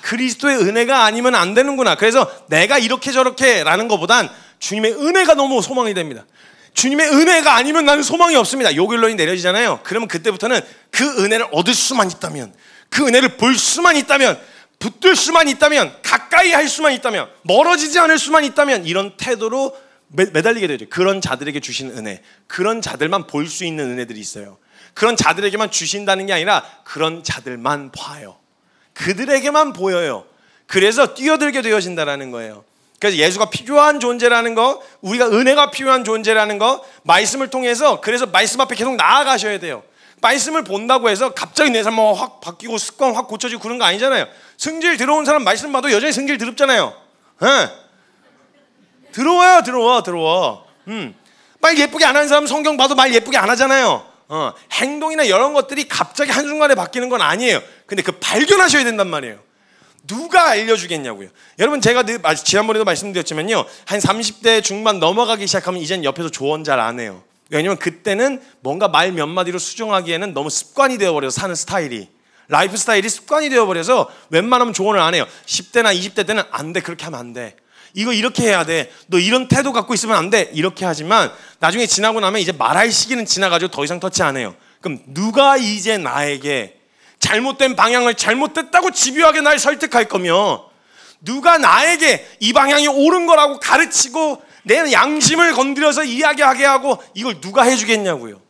A: 그리스도의 은혜가 아니면 안 되는구나. 그래서 내가 이렇게 저렇게 라는 것보단 주님의 은혜가 너무 소망이 됩니다. 주님의 은혜가 아니면 나는 소망이 없습니다. 요 결론이 내려지잖아요. 그러면 그때부터는 그 은혜를 얻을 수만 있다면, 그 은혜를 볼 수만 있다면, 붙들 수만 있다면, 가까이 할 수만 있다면, 멀어지지 않을 수만 있다면, 이런 태도로 매달리게 되죠. 그런 자들에게 주신 은혜, 그런 자들만 볼 수 있는 은혜들이 있어요. 그런 자들에게만 주신다는 게 아니라 그런 자들만 봐요. 그들에게만 보여요. 그래서 뛰어들게 되어진다라는 거예요. 그래서 예수가 필요한 존재라는 거, 우리가 은혜가 필요한 존재라는 거, 말씀을 통해서, 그래서 말씀 앞에 계속 나아가셔야 돼요. 말씀을 본다고 해서 갑자기 내 삶이 확 바뀌고 습관 확 고쳐지고 그런 거 아니잖아요. 승질 들어온 사람 말씀 봐도 여전히 승질 더럽잖아요. 들어와. 말 예쁘게 안 하는 사람 성경 봐도 말 예쁘게 안 하잖아요. 행동이나 이런 것들이 갑자기 한순간에 바뀌는 건 아니에요. 근데 그 발견하셔야 된단 말이에요. 누가 알려주겠냐고요. 여러분 제가 지난번에도 말씀드렸지만요, 한 30대 중반 넘어가기 시작하면 이젠 옆에서 조언 잘 안 해요. 왜냐면 그때는 뭔가 말 몇 마디로 수정하기에는 너무 습관이 되어버려서 사는 스타일이, 라이프 스타일이 습관이 되어버려서 웬만하면 조언을 안 해요. 10대나 20대 때는 안 돼, 그렇게 하면 안 돼, 이거 이렇게 해야 돼, 너 이런 태도 갖고 있으면 안 돼, 이렇게 하지만 나중에 지나고 나면 이제 말할 시기는 지나가지고 더 이상 터치 안 해요. 그럼 누가 이제 나에게 잘못된 방향을 잘못됐다고 집요하게 날 설득할 거며, 누가 나에게 이 방향이 옳은 거라고 가르치고 내 양심을 건드려서 이야기하게 하고, 이걸 누가 해주겠냐고요.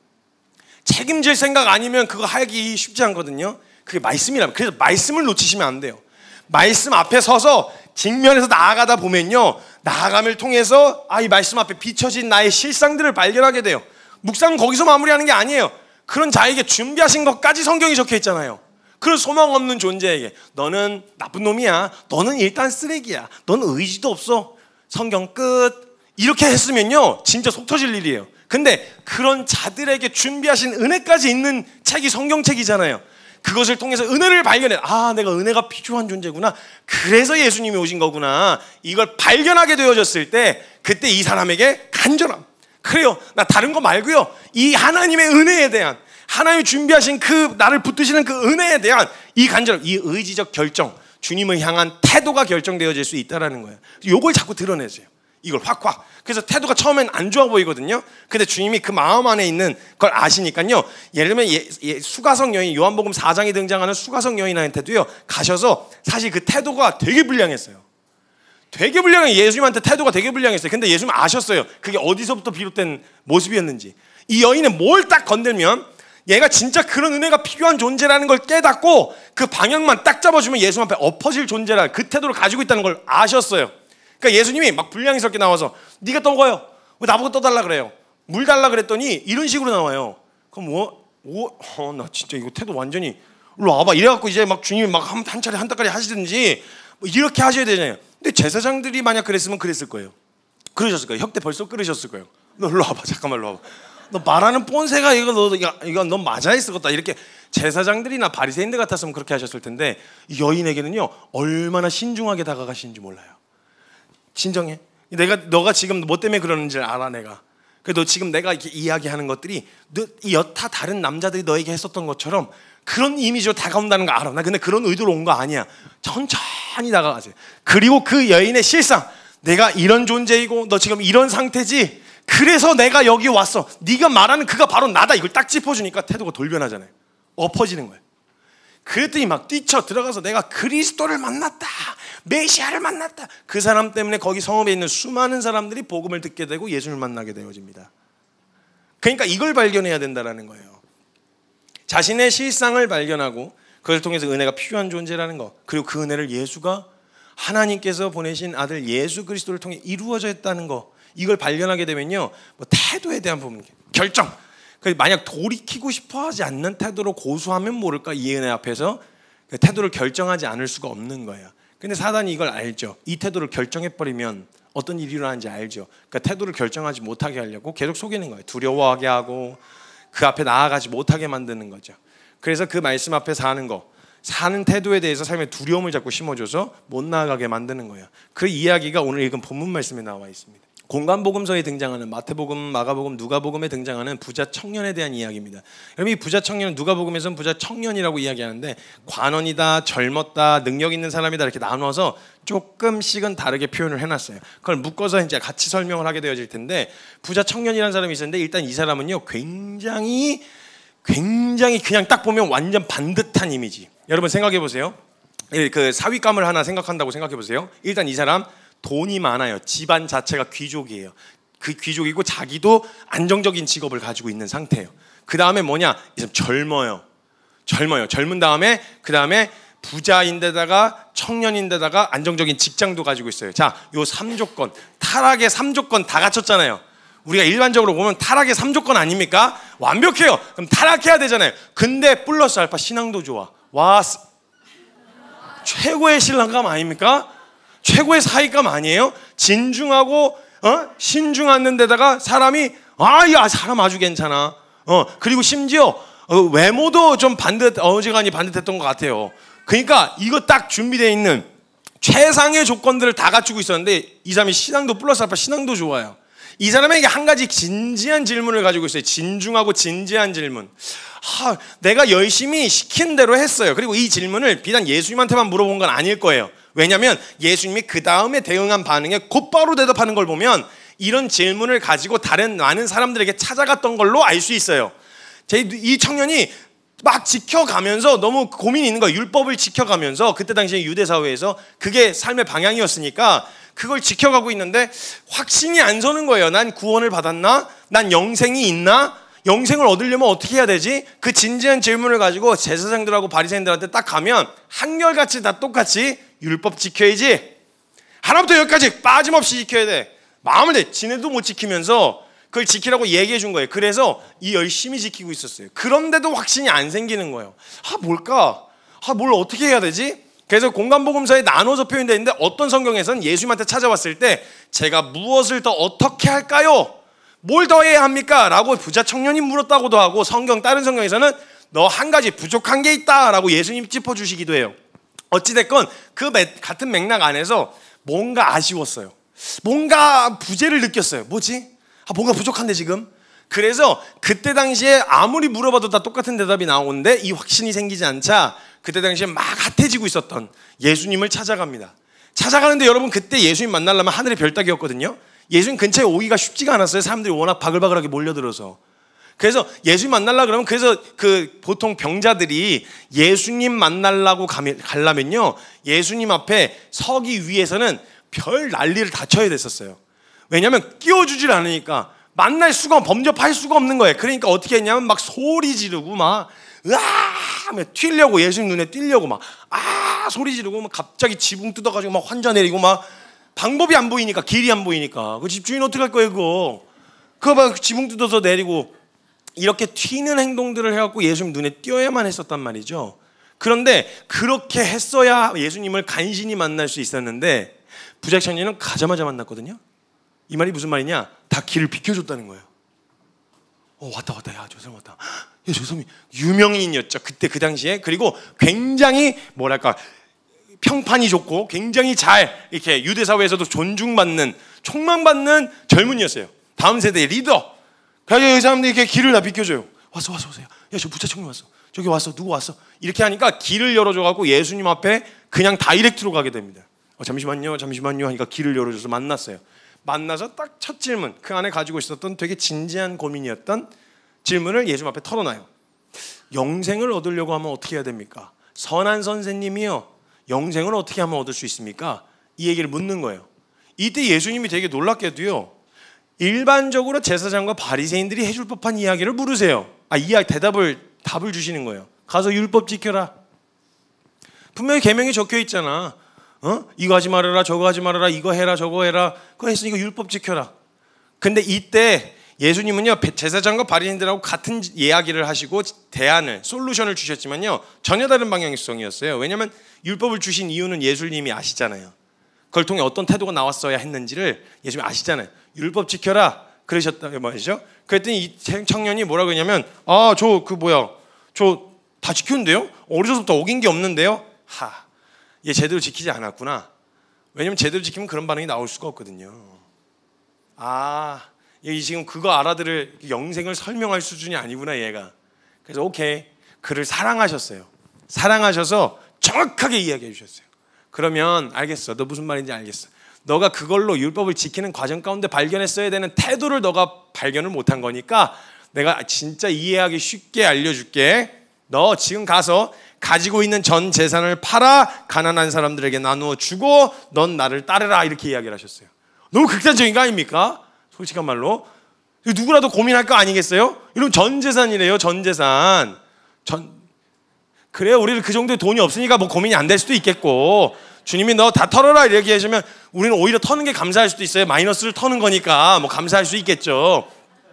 A: 책임질 생각 아니면 그거 하기 쉽지 않거든요. 그게 말씀이라면. 그래서 말씀을 놓치시면 안 돼요. 말씀 앞에 서서 직면해서 나아가다 보면요, 나아감을 통해서 이 말씀 앞에 비춰진 나의 실상들을 발견하게 돼요. 묵상은 거기서 마무리하는 게 아니에요. 그런 자에게 준비하신 것까지 성경이 적혀 있잖아요. 그런 소망 없는 존재에게 너는 나쁜 놈이야, 너는 일단 쓰레기야, 너는 의지도 없어, 성경 끝, 이렇게 했으면요 진짜 속 터질 일이에요. 근데 그런 자들에게 준비하신 은혜까지 있는 책이 성경책이잖아요. 그것을 통해서 은혜를 발견해, 내가 은혜가 필요한 존재구나, 그래서 예수님이 오신 거구나, 이걸 발견하게 되어졌을 때 그때 이 사람에게 간절함, 그래요, 나 다른 거 말고요, 이 하나님의 은혜에 대한, 하나님이 준비하신 그 나를 붙드시는 그 은혜에 대한 이 간절함, 이 의지적 결정, 주님을 향한 태도가 결정되어질 수 있다는 거예요. 이걸 자꾸 드러내세요. 이걸 확. 그래서 태도가 처음엔 안 좋아 보이거든요. 근데 주님이 그 마음 안에 있는 걸 아시니까요. 예를 들면 수가성 여인, 요한복음 4장에 등장하는 수가성 여인한테도요, 가셔서 사실 그 태도가 되게 불량했어요. 되게 불량해요. 예수님한테 태도가 되게 불량했어요. 근데 예수님 아셨어요. 그게 어디서부터 비롯된 모습이었는지. 이 여인은 뭘 딱 건들면 얘가 진짜 그런 은혜가 필요한 존재라는 걸 깨닫고 그 방향만 딱 잡아주면 예수님 앞에 엎어질 존재라는 그 태도를 가지고 있다는 걸 아셨어요. 그러니까 예수님이 막 불량스럽게 나와서 네가 떠거요, 왜 나보고 떠달라 그래요, 물 달라 그랬더니 이런 식으로 나와요. 그럼 나 진짜 이거 태도 완전히, 일로 와봐, 이래갖고 이제 막 주님이 막 한 차례 한 달까지 하시든지 뭐 이렇게 하셔야 되잖아요. 근데 제사장들이 만약 그랬으면 그랬을 거예요. 그러셨을 거예요. 혁대 벌써 끓으셨을 거예요. 너 일로 와봐, 잠깐만 일로 와봐, 너 말하는 폰새가 이거 너 맞아 있을 거다, 이렇게 제사장들이나 바리새인들 같았으면 그렇게 하셨을 텐데, 이 여인에게는요 얼마나 신중하게 다가가시는지 몰라요. 진정해, 너가 지금 뭐 때문에 그러는지 알아. 내가 너 지금 내가 이렇게 이야기하는 것들이 여타 다른 남자들이 너에게 했었던 것처럼 그런 이미지로 다가온다는 거 알아. 나 근데 그런 의도로 온 거 아니야. 천천히 다가가세요. 그리고 그 여인의 실상, 내가 이런 존재이고 너 지금 이런 상태지, 그래서 내가 여기 왔어, 네가 말하는 그가 바로 나다, 이걸 딱 짚어주니까 태도가 돌변하잖아요. 엎어지는 거예요. 그랬더니 막 뛰쳐 들어가서 내가 그리스도를 만났다, 메시아를 만났다. 그 사람 때문에 거기 성읍에 있는 수많은 사람들이 복음을 듣게 되고 예수를 만나게 되어집니다. 그러니까 이걸 발견해야 된다는 거예요. 자신의 실상을 발견하고 그걸 통해서 은혜가 필요한 존재라는 거, 그리고 그 은혜를 예수가, 하나님께서 보내신 아들 예수 그리스도를 통해 이루어져 있다는 거, 이걸 발견하게 되면요, 뭐 태도에 대한 부분, 결정, 만약 돌이키고 싶어하지 않는 태도로 고수하면 모를까, 이 은혜 앞에서 그 태도를 결정하지 않을 수가 없는 거예요. 근데 사단이 이걸 알죠. 이 태도를 결정해버리면 어떤 일이 일어나는지 알죠. 그러니까 태도를 결정하지 못하게 하려고 계속 속이는 거예요. 두려워하게 하고 그 앞에 나아가지 못하게 만드는 거죠. 그래서 그 말씀 앞에 사는 거, 사는 태도에 대해서 삶의 두려움을 자꾸 심어줘서 못 나아가게 만드는 거예요. 그 이야기가 오늘 읽은 본문 말씀에 나와 있습니다. 공관복음서에 등장하는 마태복음, 마가복음, 누가복음에 등장하는 부자 청년에 대한 이야기입니다. 여러분, 이 부자 청년은 누가복음에서는 부자 청년이라고 이야기하는데, 관원이다, 젊었다, 능력 있는 사람이다, 이렇게 나눠서 조금씩은 다르게 표현을 해놨어요. 그걸 묶어서 이제 같이 설명을 하게 되어질 텐데, 부자 청년이라는 사람이 있었는데, 일단 이 사람은요 굉장히 그냥 딱 보면 완전 반듯한 이미지. 여러분 생각해 보세요. 그 사윗감을 하나 생각한다고 생각해 보세요. 일단 이 사람 돈이 많아요. 집안 자체가 귀족이에요. 그 귀족이고 자기도 안정적인 직업을 가지고 있는 상태예요. 그 다음에 뭐냐? 이 사람 젊어요. 젊은 다음에 그 다음에 부자인데다가 청년인데다가 안정적인 직장도 가지고 있어요. 자, 요 3조건, 타락의 3조건 다 갖췄잖아요. 우리가 일반적으로 보면 타락의 3조건 아닙니까? 완벽해요. 그럼 타락해야 되잖아요. 근데 플러스 알파 신앙도 좋아. 와, 최고의 신랑감 아닙니까? 최고의 사익감 아니에요? 진중하고 신중한 데다가 사람이 야 사람 아주 괜찮아. 그리고 심지어 외모도 좀 어지간히 반듯했던 것 같아요. 그러니까 이거 딱 준비되어 있는 최상의 조건들을 다 갖추고 있었는데 이 사람이 신앙도 플러스 알파 신앙도 좋아요. 이 사람에게 한 가지 진지한 질문을 가지고 있어요. 진중하고 진지한 질문. 내가 열심히 시킨 대로 했어요. 그리고 이 질문을 비단 예수님한테만 물어본 건 아닐 거예요. 왜냐하면 예수님이 그 다음에 대응한 반응에 곧바로 대답하는 걸 보면 이런 질문을 가지고 다른 많은 사람들에게 찾아갔던 걸로 알 수 있어요. 이 청년이 막 지켜가면서 너무 고민이 있는 거예요. 율법을 지켜가면서 그때 당시에 유대 사회에서 그게 삶의 방향이었으니까 그걸 지켜가고 있는데 확신이 안 서는 거예요. 난 구원을 받았나? 난 영생이 있나? 영생을 얻으려면 어떻게 해야 되지? 그 진지한 질문을 가지고 제사장들하고 바리새인들한테 딱 가면 한결같이 다 똑같이 율법 지켜야지. 하나부터 열까지 빠짐없이 지켜야 돼. 마음을 내. 지네도 못 지키면서 그걸 지키라고 얘기해 준 거예요. 그래서 이 열심히 지키고 있었어요. 그런데도 확신이 안 생기는 거예요. 뭘까? 뭘 어떻게 해야 되지? 그래서 공간복음서에 나눠서 표현되어 있는데 어떤 성경에서는 예수님한테 찾아왔을 때 제가 무엇을 더 어떻게 할까요? 뭘 더 해야 합니까? 라고 부자 청년이 물었다고도 하고 다른 성경에서는 너 한 가지 부족한 게 있다 라고 예수님이 짚어주시기도 해요. 어찌됐건 그 같은 맥락 안에서 뭔가 아쉬웠어요. 뭔가 부재를 느꼈어요. 뭐지? 뭔가 부족한데 지금? 그래서 그때 당시에 아무리 물어봐도 다 똑같은 대답이 나오는데 이 확신이 생기지 않자 그때 당시에 막 핫해지고 있었던 예수님을 찾아갑니다. 찾아가는데 여러분 그때 예수님 만나려면 하늘의 별 따기였거든요. 예수님 근처에 오기가 쉽지가 않았어요. 사람들이 워낙 바글바글하게 몰려들어서. 그래서 예수님 만나려고 그러면 그래서 보통 병자들이 예수님 만나려고 가려면요 예수님 앞에 서기 위해서는 별 난리를 다 쳐야 됐었어요. 왜냐하면 끼워주질 않으니까 만날 수가 범접할 수가 없는 거예요. 그러니까 어떻게 했냐면 막 소리 지르고 막 으아 튀려고 예수님 눈에 띄려고 막 소리 지르고 막 갑자기 지붕 뜯어가지고 막 환자 내리고 막 방법이 안 보이니까 길이 안 보이니까 그 집주인 어떻게 할 거예요 그거 막 지붕 뜯어서 내리고 이렇게 튀는 행동들을 해갖고 예수님 눈에 띄어야만 했었단 말이죠. 그런데 그렇게 했어야 예수님을 간신히 만날 수 있었는데 부자 청년은 가자마자 만났거든요. 이 말이 무슨 말이냐? 다 길을 비켜줬다는 거예요. 왔다. 야, 저 사람 왔다. 야, 저 사람이 유명인이었죠. 그때 그 당시에. 그리고 굉장히 뭐랄까 평판이 좋고 굉장히 잘 이렇게 유대 사회에서도 존중받는 촉망받는 젊은이였어요. 다음 세대의 리더. 그래서 이 사람들이 이렇게 길을 다 비켜줘요. 왔어. 야, 저 부자 청년 왔어. 저기 왔어. 누구 왔어? 이렇게 하니까 길을 열어줘갖고 예수님 앞에 그냥 다이렉트로 가게 됩니다. 잠시만요 하니까 길을 열어줘서 만났어요. 만나서 딱 첫 질문, 그 안에 가지고 있었던 되게 진지한 고민이었던 질문을 예수님 앞에 털어놔요. 영생을 얻으려고 하면 어떻게 해야 됩니까? 선한 선생님이요, 영생을 어떻게 하면 얻을 수 있습니까? 이 얘기를 묻는 거예요. 이때 예수님이 되게 놀랍게도요, 일반적으로 제사장과 바리새인들이 해줄 법한 이야기를 물으세요. 답을 주시는 거예요. 가서 율법 지켜라. 분명히 계명에 적혀 있잖아. 이거 하지 말아라, 저거 하지 말아라, 이거 해라, 저거 해라. 그거 했으니까 율법 지켜라. 근데 이때 예수님은요 제사장과 바리새인들하고 같은 이야기를 하시고 솔루션을 주셨지만요 전혀 다른 방향성이었어요. 왜냐하면 율법을 주신 이유는 예수님이 아시잖아요. 그걸 통해 어떤 태도가 나왔어야 했는지를 예수님이 아시잖아요. 율법 지켜라 그러셨다고 말이죠. 그랬더니 이 청년이 뭐라고 했냐면 저 다 지켰는데요? 어려서부터 어긴 게 없는데요? 얘 제대로 지키지 않았구나. 왜냐면 제대로 지키면 그런 반응이 나올 수가 없거든요. 얘 지금 그거 알아들을 영생을 설명할 수준이 아니구나 얘가. 그래서 오케이, 그를 사랑하셨어요. 사랑하셔서 정확하게 이야기해 주셨어요. 그러면 알겠어, 너 무슨 말인지 알겠어. 너가 그걸로 율법을 지키는 과정 가운데 발견했어야 되는 태도를 너가 발견을 못한 거니까 내가 진짜 이해하기 쉽게 알려줄게. 너 지금 가서 가지고 있는 전 재산을 팔아 가난한 사람들에게 나누어 주고 넌 나를 따르라, 이렇게 이야기를 하셨어요. 너무 극단적인 거 아닙니까? 솔직한 말로 누구라도 고민할 거 아니겠어요? 이러면 전 재산이래요. 전 재산. 그래요, 우리는 그 정도의 돈이 없으니까 뭐 고민이 안 될 수도 있겠고, 주님이 너 다 털어라 이렇게 하시면 우리는 오히려 터는 게 감사할 수도 있어요. 마이너스를 터는 거니까 뭐 감사할 수 있겠죠.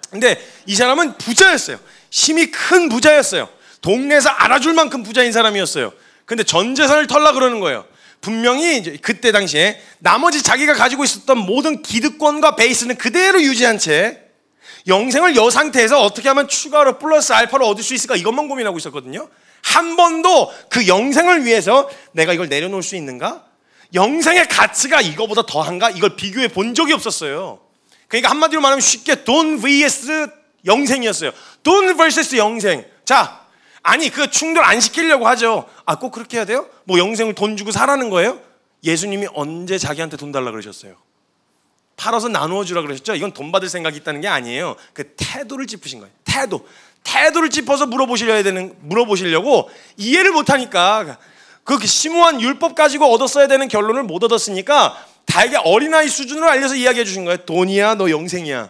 A: 근데 이 사람은 부자였어요. 힘이 큰 부자였어요. 동네에서 알아줄 만큼 부자인 사람이었어요. 근데 전 재산을 털라 그러는 거예요. 분명히 이제 그때 당시에 나머지 자기가 가지고 있었던 모든 기득권과 베이스는 그대로 유지한 채 영생을 이 상태에서 어떻게 하면 추가로 플러스 알파로 얻을 수 있을까? 이것만 고민하고 있었거든요. 한 번도 그 영생을 위해서 내가 이걸 내려놓을 수 있는가? 영생의 가치가 이거보다 더한가? 이걸 비교해 본 적이 없었어요. 그러니까 한마디로 말하면 쉽게 돈 vs 영생이었어요. 돈 vs 영생. 자, 아니 그 충돌 안 시키려고 하죠. 아, 꼭 그렇게 해야 돼요? 뭐 영생을 돈 주고 사라는 거예요? 예수님이 언제 자기한테 돈 달라 그러셨어요? 팔아서 나누어 주라 그러셨죠? 이건 돈 받을 생각이 있다는 게 아니에요. 그 태도를 짚으신 거예요. 태도를 짚어서 물어보시려고 이해를 못하니까 그 심오한 율법 가지고 얻었어야 되는 결론을 못 얻었으니까 다에게 어린아이 수준으로 알려서 이야기해 주신 거예요. 돈이야, 너 영생이야.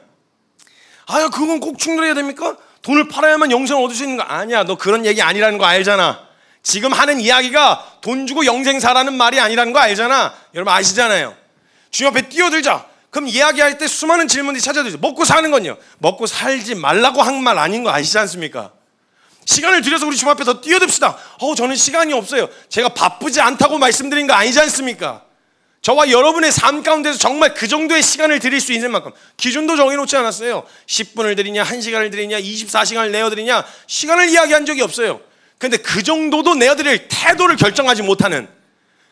A: 아, 그건 꼭 충돌해야 됩니까? 돈을 팔아야만 영생을 얻을 수 있는 거 아니야. 너 그런 얘기 아니라는 거 알잖아. 지금 하는 이야기가 돈 주고 영생 사라는 말이 아니라는 거 알잖아. 여러분 아시잖아요. 주님 앞에 뛰어들자. 그럼 이야기할 때 수많은 질문들이 찾아들죠. 먹고 사는 건요. 먹고 살지 말라고 한 말 아닌 거 아시지 않습니까? 시간을 들여서 우리 주님 앞에 더 뛰어듭시다. 저는 시간이 없어요. 제가 바쁘지 않다고 말씀드린 거 아니지 않습니까? 저와 여러분의 삶 가운데서 정말 그 정도의 시간을 드릴 수 있는 만큼 기준도 정해놓지 않았어요. 10분을 드리냐, 1시간을 드리냐, 24시간을 내어드리냐, 시간을 이야기한 적이 없어요. 근데 그 정도도 내어드릴 태도를 결정하지 못하는,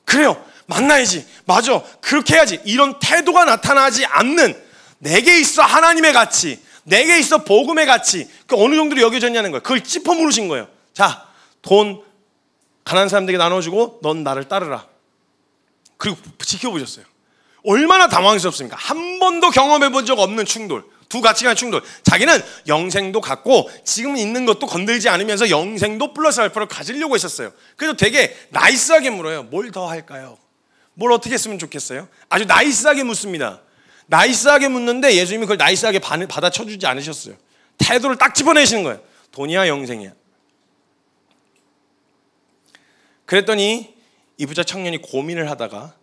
A: 그래요, 만나야지, 맞아, 그렇게 해야지, 이런 태도가 나타나지 않는, 내게 있어 하나님의 가치, 내게 있어 복음의 가치, 그 어느 정도로 여겨졌냐는 거예요. 그걸 짚어 물으신 거예요. 자, 돈 가난한 사람들에게 나눠주고 넌 나를 따르라. 그리고 지켜보셨어요. 얼마나 당황스럽습니까? 한 번도 경험해 본 적 없는 충돌, 두 가치관의 충돌. 자기는 영생도 갖고 지금 있는 것도 건들지 않으면서 영생도 플러스 알파를 가지려고 했었어요. 그래서 되게 나이스하게 물어요. 뭘 더 할까요? 뭘 어떻게 했으면 좋겠어요? 아주 나이스하게 묻습니다. 나이스하게 묻는데 예수님이 그걸 나이스하게 받아쳐주지 않으셨어요. 태도를 딱 집어내시는 거예요. 돈이야 영생이야. 그랬더니 이 부자 청년이 고민을 하다가,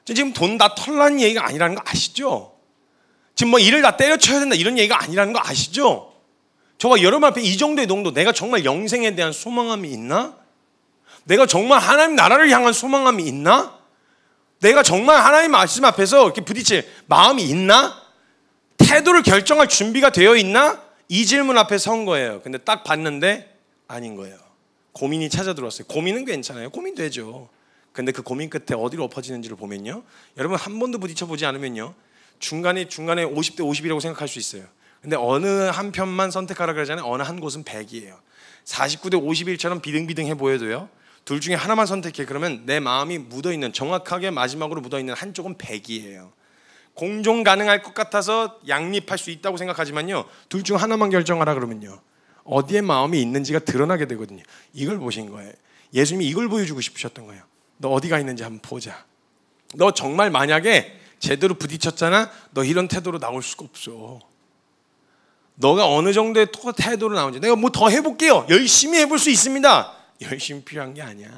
A: 지금 돈 다 털라는 얘기가 아니라는 거 아시죠? 지금 뭐 일을 다 때려쳐야 된다 이런 얘기가 아니라는 거 아시죠? 저와 여러분 앞에 이 정도의 농도, 내가 정말 영생에 대한 소망함이 있나? 내가 정말 하나님 나라를 향한 소망함이 있나? 내가 정말 하나님 말씀 앞에서 이렇게 부딪힐 마음이 있나? 태도를 결정할 준비가 되어 있나? 이 질문 앞에 선 거예요. 근데 딱 봤는데 아닌 거예요. 고민이 찾아 들어왔어요. 고민은 괜찮아요. 고민 되죠. 근데 그 고민 끝에 어디로 엎어지는지를 보면요, 여러분 한 번도 부딪혀 보지 않으면요, 중간에 50대 50이라고 생각할 수 있어요. 근데 어느 한 편만 선택하라 그러잖아요. 어느 한 곳은 100이에요. 49대 51처럼 비등비등해 보여도요, 둘 중에 하나만 선택해. 그러면 내 마음이 묻어있는, 정확하게 마지막으로 묻어있는 한쪽은 100이에요. 공존 가능할 것 같아서 양립할 수 있다고 생각하지만요, 둘 중 하나만 결정하라 그러면요, 어디에 마음이 있는지가 드러나게 되거든요. 이걸 보신 거예요. 예수님이 이걸 보여주고 싶으셨던 거예요. 너 어디가 있는지 한번 보자. 너 정말 만약에 제대로 부딪혔잖아, 너 이런 태도로 나올 수가 없어. 너가 어느 정도의 태도로 나오는지, 내가 뭐 더 해볼게요, 열심히 해볼 수 있습니다. 열심히 필요한 게 아니야.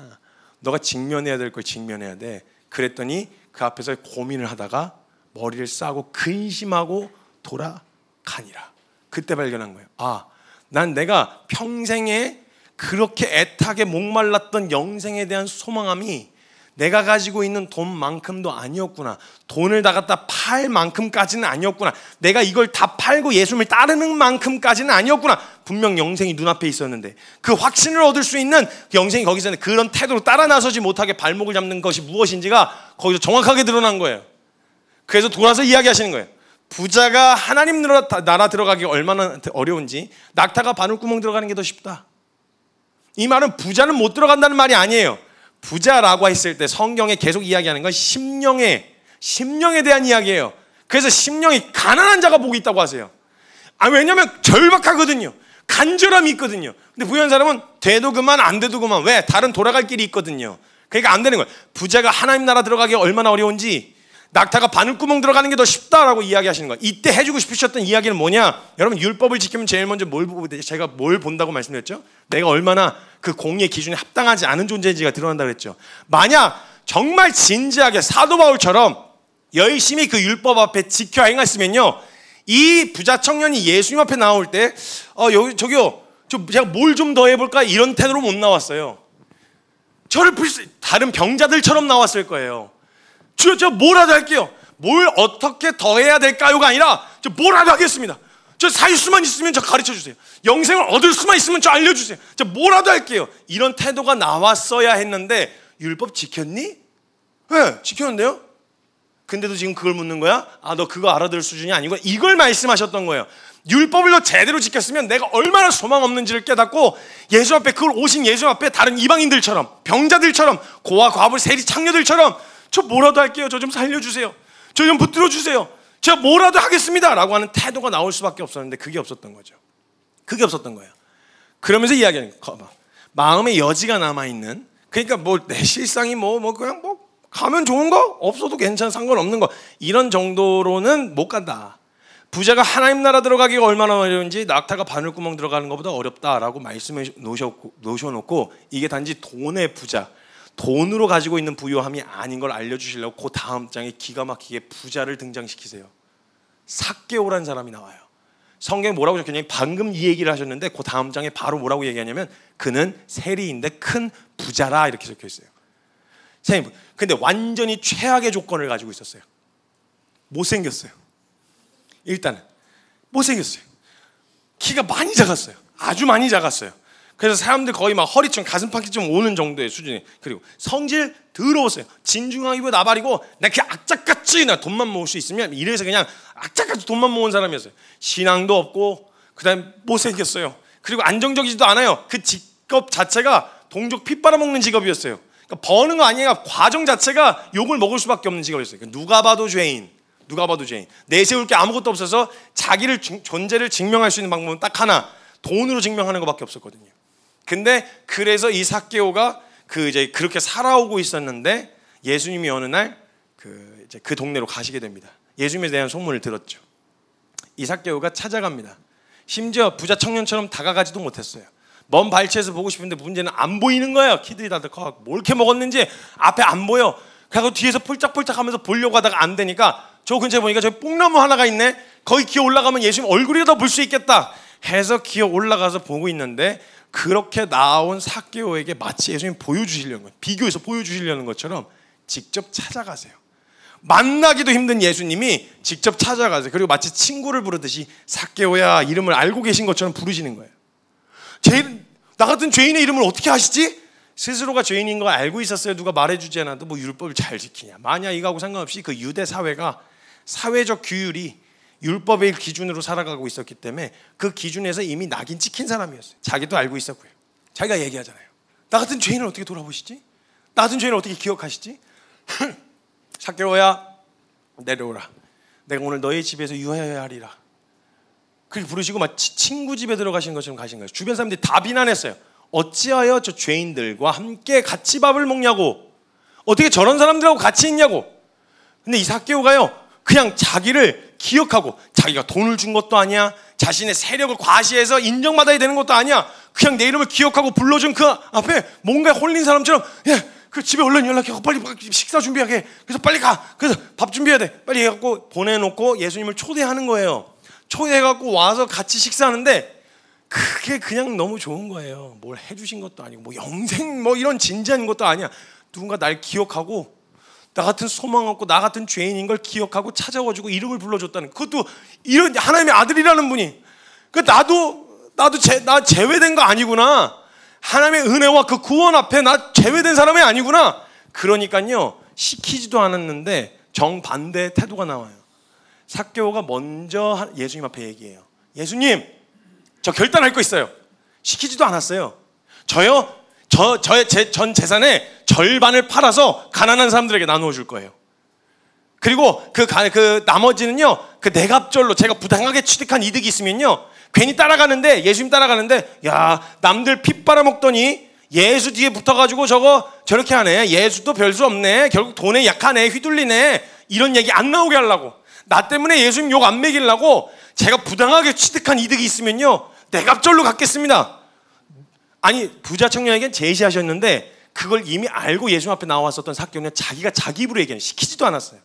A: 너가 직면해야 될 걸 직면해야 돼. 그랬더니 그 앞에서 고민을 하다가 머리를 싸고 근심하고 돌아가니라. 그때 발견한 거예요. 아, 난 내가 평생에 그렇게 애타게 목말랐던 영생에 대한 소망함이 내가 가지고 있는 돈만큼도 아니었구나. 돈을 다 갖다 팔 만큼까지는 아니었구나. 내가 이걸 다 팔고 예수님을 따르는 만큼까지는 아니었구나. 분명 영생이 눈앞에 있었는데, 그 확신을 얻을 수 있는 영생이 거기서 있는데, 그런 태도로 따라 나서지 못하게 발목을 잡는 것이 무엇인지가 거기서 정확하게 드러난 거예요. 그래서 돌아서 이야기하시는 거예요. 부자가 하나님 나라 들어가기 얼마나 어려운지 낙타가 바늘구멍 들어가는 게 더 쉽다. 이 말은 부자는 못 들어간다는 말이 아니에요. 부자라고 했을 때 성경에 계속 이야기하는 건 심령에 대한 이야기예요. 그래서 심령이 가난한 자가 복이 있다고 하세요. 왜냐하면 절박하거든요. 간절함이 있거든요. 근데 부유한 사람은 돼도 그만 안 돼도 그만. 왜? 다른 돌아갈 길이 있거든요. 그러니까 안 되는 거예요. 부자가 하나님 나라 들어가기 얼마나 어려운지 낙타가 바늘구멍 들어가는 게 더 쉽다라고 이야기하시는 거예요. 이때 해주고 싶으셨던 이야기는 뭐냐? 여러분, 율법을 지키면 제일 먼저 뭘 보고, 제가 뭘 본다고 말씀드렸죠? 내가 얼마나 그 공의의 기준에 합당하지 않은 존재인지가 드러난다고 그랬죠. 만약 정말 진지하게 사도 바울처럼 열심히 그 율법 앞에 지켜 행했으면요, 이 부자 청년이 예수님 앞에 나올 때 저기요, 제가 뭘 좀 더 해볼까, 이런 태도로 못 나왔어요. 저를 다른 병자들처럼 나왔을 거예요. 주여, 저 뭐라도 할게요. 뭘 어떻게 더 해야 될까요가 아니라 저 뭐라도 하겠습니다. 저 살 수만 있으면 저 가르쳐주세요. 영생을 얻을 수만 있으면 저 알려주세요. 저 뭐라도 할게요. 이런 태도가 나왔어야 했는데 율법 지켰니? 네, 지켰는데요. 근데도 지금 그걸 묻는 거야? 아, 너 그거 알아들을 수준이 아니고 이걸 말씀하셨던 거예요. 율법을 너 제대로 지켰으면 내가 얼마나 소망 없는지를 깨닫고 예수 앞에, 그걸 오신 예수 앞에 다른 이방인들처럼, 병자들처럼, 고아 과부 세리 창녀들처럼 저 뭐라도 할게요. 저 좀 살려주세요. 저 좀 붙들어 주세요. 제가 뭐라도 하겠습니다 라고 하는 태도가 나올 수밖에 없었는데 그게 없었던 거죠. 그게 없었던 거예요. 그러면서 이야기하는 거예요. 마음의 여지가 남아있는, 그러니까 뭐 내 실상이 그냥 가면 좋은 거? 없어도 괜찮아, 상관없는 거, 이런 정도로는 못 간다. 부자가 하나님 나라 들어가기가 얼마나 어려운지 낙타가 바늘구멍 들어가는 것보다 어렵다라고 말씀해 놓으셔놓고 이게 단지 돈의 부자, 돈으로 가지고 있는 부요함이 아닌 걸 알려주시려고 그 다음 장에 기가 막히게 부자를 등장시키세요. 삭개오라는 사람이 나와요. 성경에 뭐라고 적혀있냐면 방금 이 얘기를 하셨는데 그 다음 장에 바로 뭐라고 얘기하냐면 그는 세리인데 큰 부자라 이렇게 적혀있어요. 근데 완전히 최악의 조건을 가지고 있었어요. 못생겼어요. 일단은 못생겼어요. 키가 많이 작았어요. 아주 많이 작았어요. 그래서 사람들 거의 막 허리쯤 가슴팍이쯤 오는 정도의 수준이. 그리고 성질 더러웠어요. 진중하기보 나발이고 나 그냥 악착같이 나 돈만 모을 수 있으면 이래서 그냥 악착같이 돈만 모은 사람이었어요. 신앙도 없고 그다음에 못생겼어요. 그리고 안정적이지도 않아요. 그 직업 자체가 동족 피 빨아먹는 직업이었어요. 그러니까 버는 거 아니라 과정 자체가 욕을 먹을 수밖에 없는 직업이었어요. 그러니까 누가 봐도 죄인. 내세울 게 아무것도 없어서 자기를 존재를 증명할 수 있는 방법은 딱 하나, 돈으로 증명하는 것밖에 없었거든요. 근데 그래서 이 삭개오가 이제 그렇게 살아오고 있었는데 예수님이 어느 날 그 동네로 가시게 됩니다. 예수님에 대한 소문을 들었죠. 이 삭개오가 찾아갑니다. 심지어 부자 청년처럼 다가가지도 못했어요. 먼 발치에서 보고 싶은데 문제는 안 보이는 거예요. 키들이 다들 커갖고 뭘 이렇게 먹었는지 앞에 안 보여. 그리고 뒤에서 폴짝폴짝 하면서 보려고 하다가 안 되니까 저 근처에 보니까 저기 뽕나무 하나가 있네. 거기 기어 올라가면 예수님 얼굴이라도 볼 수 있겠다 해서 기어 올라가서 보고 있는데 그렇게 나온 삭개오에게 마치 예수님 보여주시려는 거예요. 비교해서 보여주시려는 것처럼 직접 찾아가세요. 만나기도 힘든 예수님이 직접 찾아가세요. 그리고 마치 친구를 부르듯이 삭개오야 이름을 알고 계신 것처럼 부르시는 거예요. 나 같은 죄인의 이름을 어떻게 아시지? 스스로가 죄인인 거 알고 있었어요. 누가 말해주지 않아도 뭐 율법을 잘 지키냐. 만약 이거하고 상관없이 그 유대 사회가 사회적 규율이 율법의 기준으로 살아가고 있었기 때문에 그 기준에서 이미 낙인 찍힌 사람이었어요. 자기도 알고 있었고요. 자기가 얘기하잖아요. 나 같은 죄인을 어떻게 돌아보시지? 나 같은 죄인을 어떻게 기억하시지? 삭개오야 내려오라. 내가 오늘 너의 집에서 유하여야 하리라. 그렇게 부르시고 마치 친구 집에 들어가신 것처럼 가신 거예요. 주변 사람들이 다 비난했어요. 어찌하여 저 죄인들과 함께 같이 밥을 먹냐고. 어떻게 저런 사람들하고 같이 있냐고. 근데 이 삭개오가요 그냥 자기를 기억하고 자기가 돈을 준 것도 아니야. 자신의 세력을 과시해서 인정받아야 되는 것도 아니야. 그냥 내 이름을 기억하고 불러준 그 앞에 뭔가 홀린 사람처럼 그 집에 얼른 연락해서 빨리 식사 준비하게. 그래서 빨리 가. 그래서 밥 준비해야 돼. 빨리 해갖고 보내놓고 예수님을 초대하는 거예요. 초대해갖고 와서 같이 식사하는데 그게 그냥 너무 좋은 거예요. 뭘 해주신 것도 아니고 뭐 영생 뭐 이런 진지한 것도 아니야. 누군가 날 기억하고 나 같은 소망 없고 나 같은 죄인인 걸 기억하고 찾아와주고 이름을 불러줬다는, 그것도 이런 하나님의 아들이라는 분이. 나 제외된 거 아니구나. 하나님의 은혜와 그 구원 앞에 나 제외된 사람이 아니구나. 그러니까요 시키지도 않았는데 정반대의 태도가 나와요. 삭개오가 먼저 예수님 앞에 얘기해요. 예수님, 저 결단할 거 있어요. 시키지도 않았어요. 저의 전 재산의 절반을 팔아서 가난한 사람들에게 나누어 줄 거예요. 그리고 그 나머지는요 그 내갑절로 제가 부당하게 취득한 이득이 있으면요 괜히 따라가는데, 예수님 따라가는데 야 남들 피 빨아먹더니 예수 뒤에 붙어가지고 저렇게 하네. 예수도 별 수 없네. 결국 돈에 약하네. 휘둘리네. 이런 얘기 안 나오게 하려고, 나 때문에 예수님 욕 안 먹이려고 제가 부당하게 취득한 이득이 있으면요 내갑절로 갖겠습니다. 아니 부자 청년에겐 제시하셨는데 그걸 이미 알고 예수님 앞에 나왔었던 삭개오는 자기가 자기 입으로 얘기해요. 시키지도 않았어요.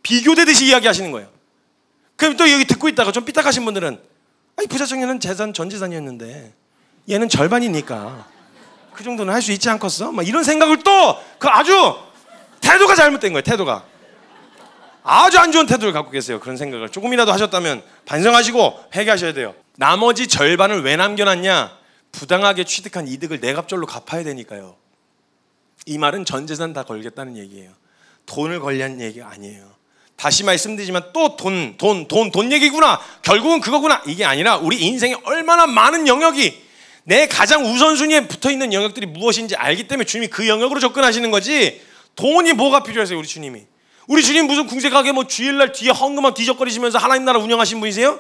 A: 비교되듯이 이야기하시는 거예요. 그럼 또 여기 듣고 있다가 좀 삐딱하신 분들은 아니 부자 청년은 전 재산이었는데 얘는 절반이니까 그 정도는 할 수 있지 않겠어? 막 이런 생각을 또 그 아주 태도가 잘못된 거예요. 태도가. 아주 안 좋은 태도를 갖고 계세요. 그런 생각을 조금이라도 하셨다면 반성하시고 회개하셔야 돼요. 나머지 절반을 왜 남겨놨냐? 부당하게 취득한 이득을 내갑절로 갚아야 되니까요. 이 말은 전 재산 다 걸겠다는 얘기예요. 돈을 걸려는 얘기가 아니에요. 다시 말씀드리지만 또 돈 얘기구나, 결국은 그거구나, 이게 아니라 우리 인생에 얼마나 많은 영역이 내 가장 우선순위에 붙어있는 영역들이 무엇인지 알기 때문에 주님이 그 영역으로 접근하시는 거지. 돈이 뭐가 필요하세요? 우리 주님이. 우리 주님 무슨 궁색하게 뭐 주일날 뒤에 헝금만 뒤적거리시면서 하나님 나라 운영하신 분이세요?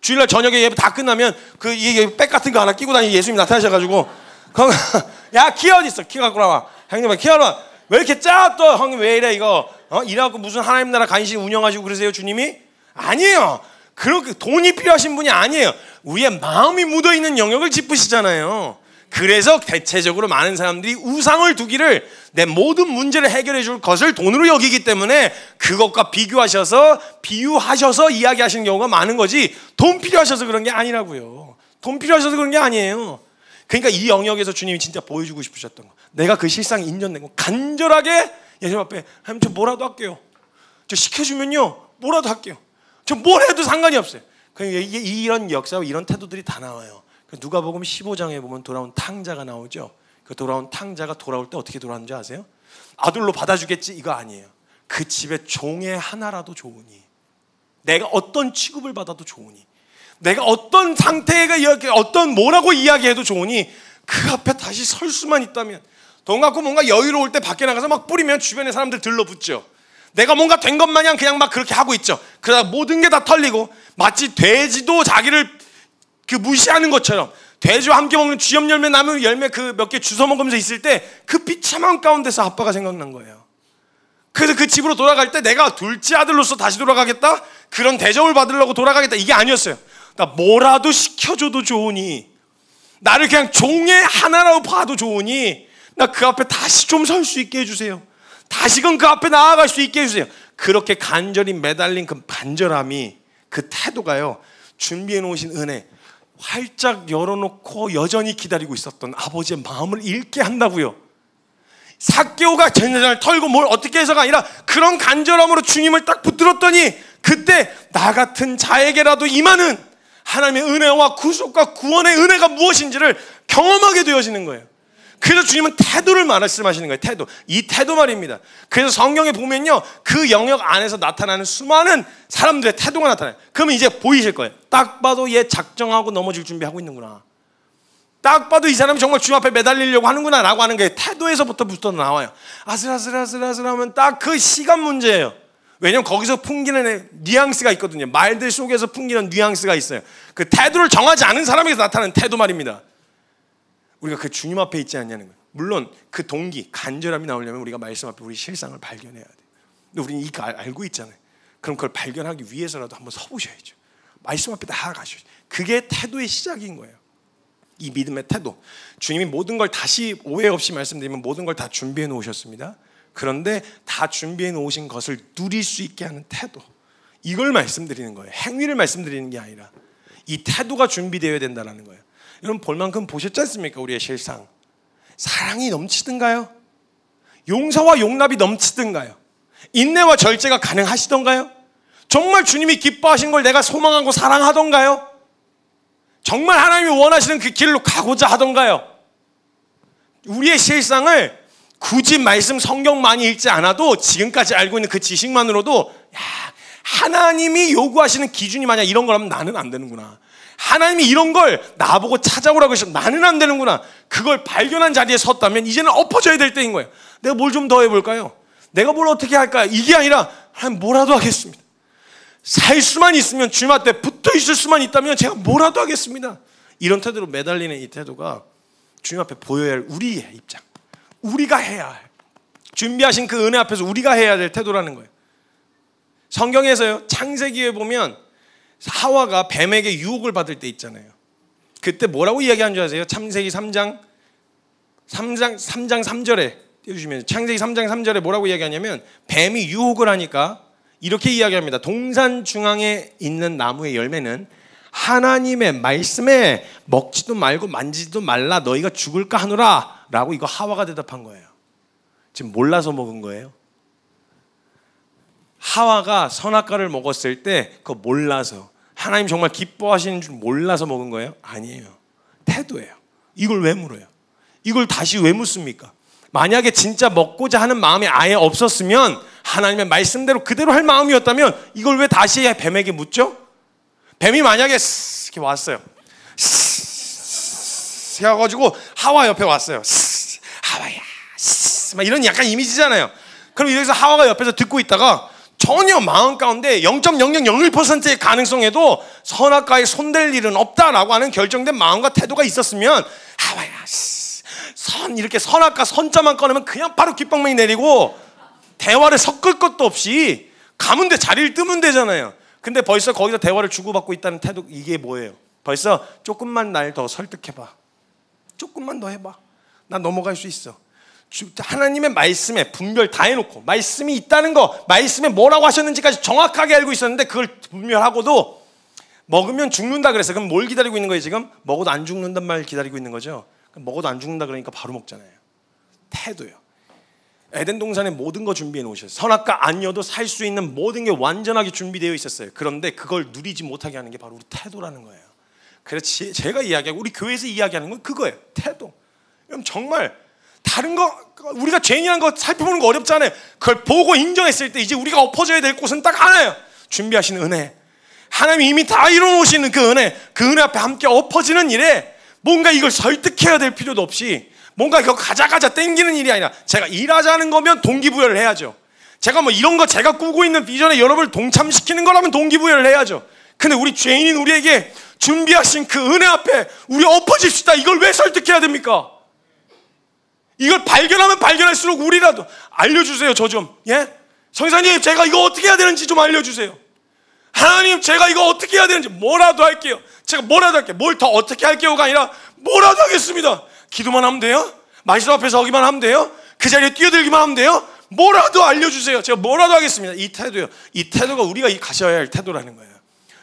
A: 주일날 저녁에 예배 다 끝나면 그 이게 백 같은 거 하나 끼고 다니는 예수님 나타나셔가지고 야 키 어디 있어? 키 갖고 나와. 형님 키 하나 왜 이렇게 짜? 또 형님 왜 이래 이거? 일하고 무슨 하나님 나라 간신 운영하시고 그러세요 주님이? 아니에요. 그렇게 돈이 필요하신 분이 아니에요. 우리의 마음이 묻어있는 영역을 짚으시잖아요. 그래서 대체적으로 많은 사람들이 우상을 두기를 내 모든 문제를 해결해 줄 것을 돈으로 여기기 때문에 그것과 비유하셔서 이야기하시는 경우가 많은 거지, 돈 필요하셔서 그런 게 아니라고요. 돈 필요하셔서 그런 게 아니에요. 그러니까 이 영역에서 주님이 진짜 보여주고 싶으셨던 거, 내가 그 실상이 인정되고 간절하게 예수님 앞에 하나님 저 뭐라도 할게요. 저 시켜주면요 뭐라도 할게요. 저 뭘 해도 상관이 없어요. 이런 역사와 이런 태도들이 다 나와요. 누가복음 15장에 보면 돌아온 탕자가 나오죠. 그 돌아온 탕자가 돌아올 때 어떻게 돌아왔는지 아세요? 아들로 받아주겠지 이거 아니에요. 그 집의 종의 하나라도 좋으니, 내가 어떤 취급을 받아도 좋으니, 내가 어떤 상태가 어떤 뭐라고 이야기해도 좋으니 그 앞에 다시 설 수만 있다면, 돈 갖고 뭔가 여유로울 때 밖에 나가서 막 뿌리면 주변에 사람들 들러붙죠. 내가 뭔가 된 것 마냥 그냥 막 그렇게 하고 있죠. 그러다 모든 게 다 털리고 마치 돼지도 자기를 그 무시하는 것처럼, 돼지와 함께 먹는 쥐염 열매 나무 열매 그 몇 개 주워 먹으면서 있을 때 그 비참한 가운데서 아빠가 생각난 거예요. 그래서 그 집으로 돌아갈 때 내가 둘째 아들로서 다시 돌아가겠다, 그런 대접을 받으려고 돌아가겠다, 이게 아니었어요. 나 뭐라도 시켜줘도 좋으니, 나를 그냥 종의 하나라고 봐도 좋으니 나 그 앞에 다시 좀 설 수 있게 해주세요. 다시금 그 앞에 나아갈 수 있게 해주세요. 그렇게 간절히 매달린 그 간절함이, 그 태도가요, 준비해 놓으신 은혜 활짝 열어놓고 여전히 기다리고 있었던 아버지의 마음을 읽게 한다고요. 삭개오가 젠장을 털고 뭘 어떻게 해서가 아니라 그런 간절함으로 주님을 딱 붙들었더니 그때 나 같은 자에게라도 임하는 하나님의 은혜와 구속과 구원의 은혜가 무엇인지를 경험하게 되어지는 거예요. 그래서 주님은 태도를 말씀하시는 거예요. 태도. 이 태도 말입니다. 그래서 성경에 보면요, 그 영역 안에서 나타나는 수많은 사람들의 태도가 나타나요. 그러면 이제 보이실 거예요. 딱 봐도 얘 작정하고 넘어질 준비하고 있는구나, 딱 봐도 이 사람이 정말 주님 앞에 매달리려고 하는구나 라고 하는 게 태도에서부터 나와요. 아슬아슬하면 딱 그 시간 문제예요. 왜냐면 거기서 풍기는 뉘앙스가 있거든요. 말들 속에서 풍기는 뉘앙스가 있어요. 그 태도를 정하지 않은 사람에게서 나타나는 태도 말입니다. 우리가 그 주님 앞에 있지 않냐는 거예요. 물론 그 동기, 간절함이 나오려면 우리가 말씀 앞에 우리 실상을 발견해야 돼요. 근데 우리는 이거 알고 있잖아요. 그럼 그걸 발견하기 위해서라도 한번 서보셔야죠. 말씀 앞에 나아가셔야죠. 그게 태도의 시작인 거예요. 이 믿음의 태도. 주님이 모든 걸 다시 오해 없이 말씀드리면 모든 걸 다 준비해 놓으셨습니다. 그런데 다 준비해 놓으신 것을 누릴 수 있게 하는 태도, 이걸 말씀드리는 거예요. 행위를 말씀드리는 게 아니라 이 태도가 준비되어야 된다는 거예요. 여러분 볼 만큼 보셨지 않습니까? 우리의 실상. 사랑이 넘치던가요? 용서와 용납이 넘치던가요? 인내와 절제가 가능하시던가요? 정말 주님이 기뻐하신 걸 내가 소망하고 사랑하던가요? 정말 하나님이 원하시는 그 길로 가고자 하던가요? 우리의 실상을 굳이 말씀 성경 많이 읽지 않아도 지금까지 알고 있는 그 지식만으로도, 야, 하나님이 요구하시는 기준이 만약 이런 거라면 나는 안 되는구나, 하나님이 이런 걸 나보고 찾아오라고 하시면 나는 안 되는구나, 그걸 발견한 자리에 섰다면 이제는 엎어져야 될 때인 거예요. 내가 뭘 좀 더 해볼까요? 내가 뭘 어떻게 할까요? 이게 아니라 하나님 뭐라도 하겠습니다. 살 수만 있으면, 주님 앞에 붙어 있을 수만 있다면 제가 뭐라도 하겠습니다. 이런 태도로 매달리는 이 태도가 주님 앞에 보여야 할 우리의 입장, 우리가 해야 할, 준비하신 그 은혜 앞에서 우리가 해야 될 태도라는 거예요. 성경에서요, 창세기에 보면 하와가 뱀에게 유혹을 받을 때 있잖아요. 그때 뭐라고 이야기하는 줄 아세요? 창세기 3장 3절에 띄워주시면, 창세기 3장 3절에 뭐라고 이야기하냐면, 뱀이 유혹을 하니까 이렇게 이야기합니다. 동산 중앙에 있는 나무의 열매는 하나님의 말씀에 먹지도 말고 만지지도 말라, 너희가 죽을까 하노라 라고 이거 하와가 대답한 거예요. 지금 몰라서 먹은 거예요? 하와가 선악과를 먹었을 때 그거 몰라서, 하나님 정말 기뻐하시는 줄 몰라서 먹은 거예요? 아니에요. 태도예요. 이걸 왜 물어요? 이걸 다시 왜 묻습니까? 만약에 진짜 먹고자 하는 마음이 아예 없었으면, 하나님의 말씀대로 그대로 할 마음이었다면 이걸 왜 다시 뱀에게 묻죠? 뱀이 만약에 이렇게 왔어요. 해가지고 하와 옆에 왔어요. 하와야, 막 이런 약간 이미지잖아요. 그럼 여기서 하와가 옆에서 듣고 있다가 전혀 마음 가운데 0.0001%의 가능성에도 선악과에 손댈 일은 없다라고 하는 결정된 마음과 태도가 있었으면, 하와야, 선, 이렇게 선악과 선자만 꺼내면 그냥 바로 귓방망이 내리고 대화를 섞을 것도 없이 가면 돼, 자리를 뜨면 되잖아요. 근데 벌써 거기서 대화를 주고받고 있다는 태도, 이게 뭐예요? 벌써 조금만 날 더 설득해봐, 조금만 더 해봐, 나 넘어갈 수 있어. 하나님의 말씀에 분별 다 해놓고, 말씀이 있다는 거, 말씀에 뭐라고 하셨는지까지 정확하게 알고 있었는데 그걸 분별하고도 먹으면 죽는다 그랬어요. 그럼 뭘 기다리고 있는 거예요 지금? 먹어도 안 죽는단 말 기다리고 있는 거죠. 먹어도 안 죽는다 그러니까 바로 먹잖아요. 태도요. 에덴 동산에 모든 거 준비해 놓으셨어요. 선악과 아니어도 살 수 있는 모든 게 완전하게 준비되어 있었어요. 그런데 그걸 누리지 못하게 하는 게 바로 우리 태도라는 거예요. 그래서 제가 이야기하고 우리 교회에서 이야기하는 건 그거예요. 태도. 그럼 정말 다른 거, 우리가 죄인이라는 거 살펴보는 거 어렵잖아요. 그걸 보고 인정했을 때 이제 우리가 엎어져야 될 곳은 딱 하나예요. 준비하신 은혜. 하나님이 이미 다 이뤄놓으시는 그 은혜 앞에 함께 엎어지는 일에 뭔가 이걸 설득해야 될 필요도 없이, 뭔가 이거 가자 땡기는 일이 아니라, 제가 일하자는 거면 동기부여를 해야죠. 제가 뭐 이런 거 제가 꾸고 있는 비전에 여러분을 동참시키는 거라면 동기부여를 해야죠. 근데 우리 죄인인 우리에게 준비하신 그 은혜 앞에 우리 엎어집시다, 이걸 왜 설득해야 됩니까? 이걸 발견하면 발견할수록 우리라도 알려주세요. 저 좀, 예? 성사님, 제가 이거 어떻게 해야 되는지 좀 알려주세요. 하나님, 제가 이거 어떻게 해야 되는지 뭐라도 할게요. 제가 뭐라도 할게요. 뭘 더 어떻게 할게요가 아니라 뭐라도 하겠습니다. 기도만 하면 돼요? 말씀 앞에 서기만 하면 돼요? 그 자리에 뛰어들기만 하면 돼요? 뭐라도 알려주세요. 제가 뭐라도 하겠습니다. 이 태도요. 이 태도가 우리가 가져야 할 태도라는 거예요.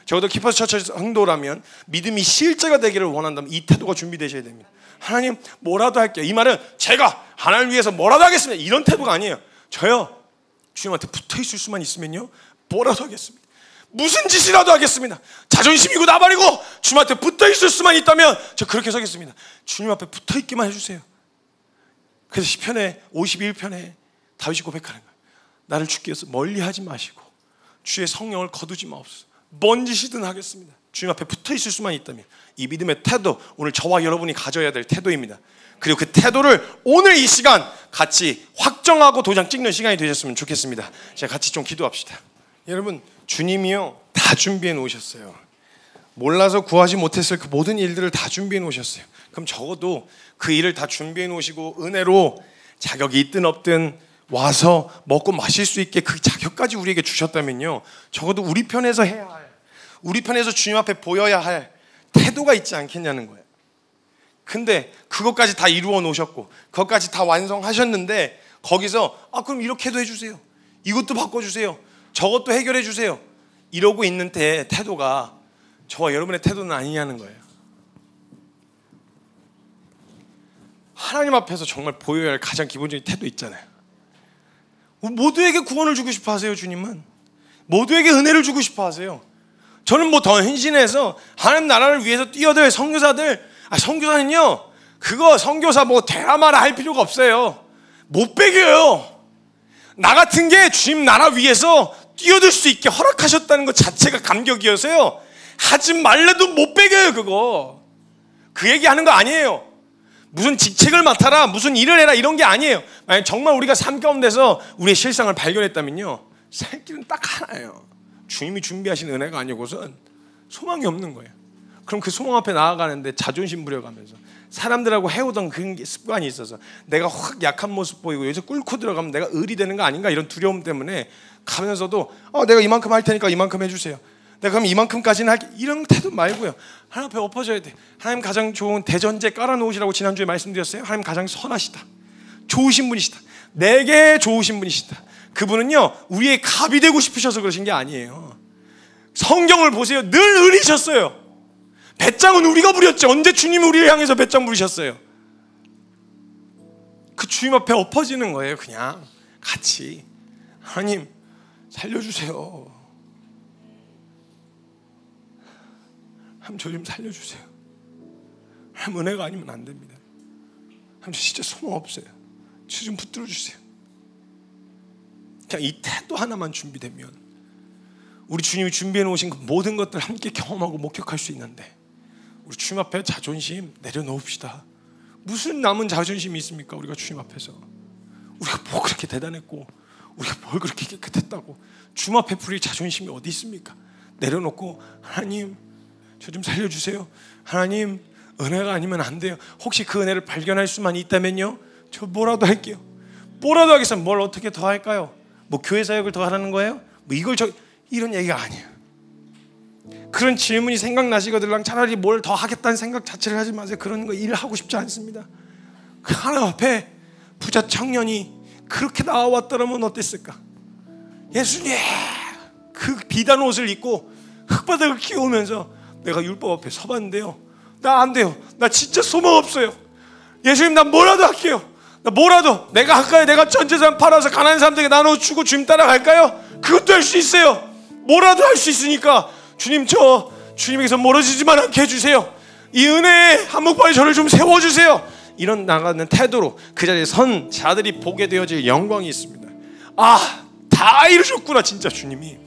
A: 적어도 키퍼스 처처 흥도라면, 믿음이 실제가 되기를 원한다면 이 태도가 준비되셔야 됩니다. 하나님, 뭐라도 할게요. 이 말은 제가 하나님을 위해서 뭐라도 하겠습니다, 이런 태도가 아니에요. 저요, 주님한테 붙어있을 수만 있으면요, 뭐라도 하겠습니다. 무슨 짓이라도 하겠습니다. 자존심이고 나발이고 주님 앞에 붙어있을 수만 있다면 저 그렇게 서겠습니다. 주님 앞에 붙어있기만 해주세요. 그래서 시편의 51편에 다윗이 고백하는 거예요. 나를 주께서 멀리하지 마시고 주의 성령을 거두지 마옵소서. 뭔 짓이든 하겠습니다. 주님 앞에 붙어있을 수만 있다면. 이 믿음의 태도, 오늘 저와 여러분이 가져야 될 태도입니다. 그리고 그 태도를 오늘 이 시간 같이 확정하고 도장 찍는 시간이 되셨으면 좋겠습니다. 자, 같이 좀 기도합시다. 여러분, 주님이요 다 준비해 놓으셨어요. 몰라서 구하지 못했을 그 모든 일들을 다 준비해 놓으셨어요. 그럼 적어도 그 일을 다 준비해 놓으시고 은혜로 자격이 있든 없든 와서 먹고 마실 수 있게 그 자격까지 우리에게 주셨다면요, 적어도 우리 편에서 해야 할, 우리 편에서 주님 앞에 보여야 할 태도가 있지 않겠냐는 거예요. 근데 그것까지 다 이루어 놓으셨고 그것까지 다 완성하셨는데 거기서 그럼 이렇게도 해주세요, 이것도 바꿔주세요, 저것도 해결해 주세요, 이러고 있는 태도가 저와 여러분의 태도는 아니냐는 거예요. 하나님 앞에서 정말 보여야 할 가장 기본적인 태도 있잖아요. 모두에게 구원을 주고 싶어 하세요. 주님은 모두에게 은혜를 주고 싶어 하세요. 저는 뭐 더 헌신해서 하나님 나라를 위해서 뛰어들 선교사들, 선교사는요 그거 선교사 뭐 되라 마라 할 필요가 없어요. 못 배겨요. 나 같은 게 주님 나라 위해서 뛰어들 수 있게 허락하셨다는 것 자체가 감격이어서요, 하지 말래도 못 배겨요. 그거 그 얘기하는 거 아니에요. 무슨 직책을 맡아라, 무슨 일을 해라, 이런 게 아니에요. 만약 정말 우리가 삶 가운데서 우리의 실상을 발견했다면요, 살 길은 딱 하나예요. 주님이 준비하신 은혜가 아니고선 소망이 없는 거예요. 그럼 그 소망 앞에 나아가는데 자존심 부려가면서 사람들하고 해오던 그 습관이 있어서 내가 확 약한 모습 보이고 여기서 꿇고 들어가면 내가 을이 되는 거 아닌가, 이런 두려움 때문에 가면서도 내가 이만큼 할 테니까 이만큼 해주세요, 내가 그럼 이만큼까지는 할게, 이런 태도 말고요, 하나님 앞에 엎어져야 돼. 하나님 가장 좋은 대전제 깔아놓으시라고 지난주에 말씀드렸어요. 하나님 가장 선하시다, 좋으신 분이시다, 내게 좋으신 분이시다. 그분은요 우리의 갑이 되고 싶으셔서 그러신 게 아니에요. 성경을 보세요. 늘 을이셨어요. 배짱은 우리가 부렸죠. 언제 주님이 우리를 향해서 배짱 부리셨어요? 그 주님 앞에 엎어지는 거예요. 그냥 같이 하나님, 살려주세요. 하나님 저 좀 살려주세요. 하나님 은혜가 아니면 안 됩니다. 하나님 저 진짜 소망 없어요. 저 좀 붙들어 주세요. 그냥 이 태도 하나만 준비되면 우리 주님이 준비해 놓으신 그 모든 것들 함께 경험하고 목격할 수 있는데, 우리 주님 앞에 자존심 내려놓읍시다. 무슨 남은 자존심이 있습니까? 우리가 주님 앞에서 우리가 뭐 그렇게 대단했고 우리가 뭘 그렇게 깨끗했다고 주님 앞에 부릴 자존심이 어디 있습니까? 내려놓고 하나님 저 좀 살려주세요. 하나님 은혜가 아니면 안 돼요. 혹시 그 은혜를 발견할 수만 있다면요, 저 뭐라도 할게요. 뭐라도 하겠어요. 뭘 어떻게 더 할까요? 뭐 교회 사역을 더 하라는 거예요? 뭐 이걸 이런 얘기가 아니에요. 그런 질문이 생각나시거든요. 차라리 뭘 더 하겠다는 생각 자체를 하지 마세요. 그런 거 일하고 싶지 않습니다. 그 하나님 앞에 부자 청년이 그렇게 나와왔더라면 어땠을까? 예수님 그 비단 옷을 입고 흙바닥을 끼우면서 내가 율법 앞에 서봤는데요, 나 안 돼요. 나 진짜 소망 없어요. 예수님 나 뭐라도 할게요. 나 뭐라도 내가 할까요? 내가 전 재산 팔아서 가난한 사람들에게 나눠주고 주님 따라갈까요? 그것도 할 수 있어요. 뭐라도 할 수 있으니까 주님 저 주님에게서 멀어지지만 않게 해주세요. 이 은혜의 한몫발에 저를 좀 세워주세요. 이런 나가는 태도로 그 자리에 선 자들이 보게 되어질 영광이 있습니다. 아, 다 이루셨구나. 진짜 주님이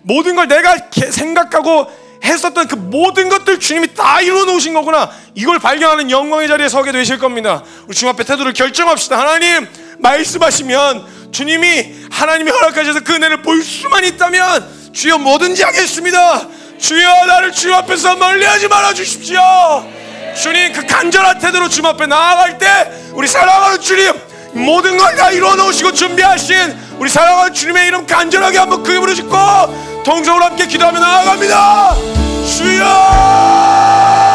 A: 모든 걸 내가 생각하고 했었던 그 모든 것들 주님이 다 이루어 놓으신 거구나. 이걸 발견하는 영광의 자리에 서게 되실 겁니다. 우리 주님 앞에 태도를 결정합시다. 하나님 말씀하시면 주님이 하나님이 허락하셔서 그 은혜를 볼 수만 있다면 주여 뭐든지 하겠습니다. 주여 나를 주님 앞에서 멀리하지 말아 주십시오. 주님 그 간절한 태도로 주님 앞에 나아갈 때 우리 사랑하는 주님 모든 걸 다 이루어 놓으시고 준비하신 우리 사랑하는 주님의 이름 간절하게 한번 그 이름으로 짓고 동성으로 함께 기도하며 나아갑니다. 주여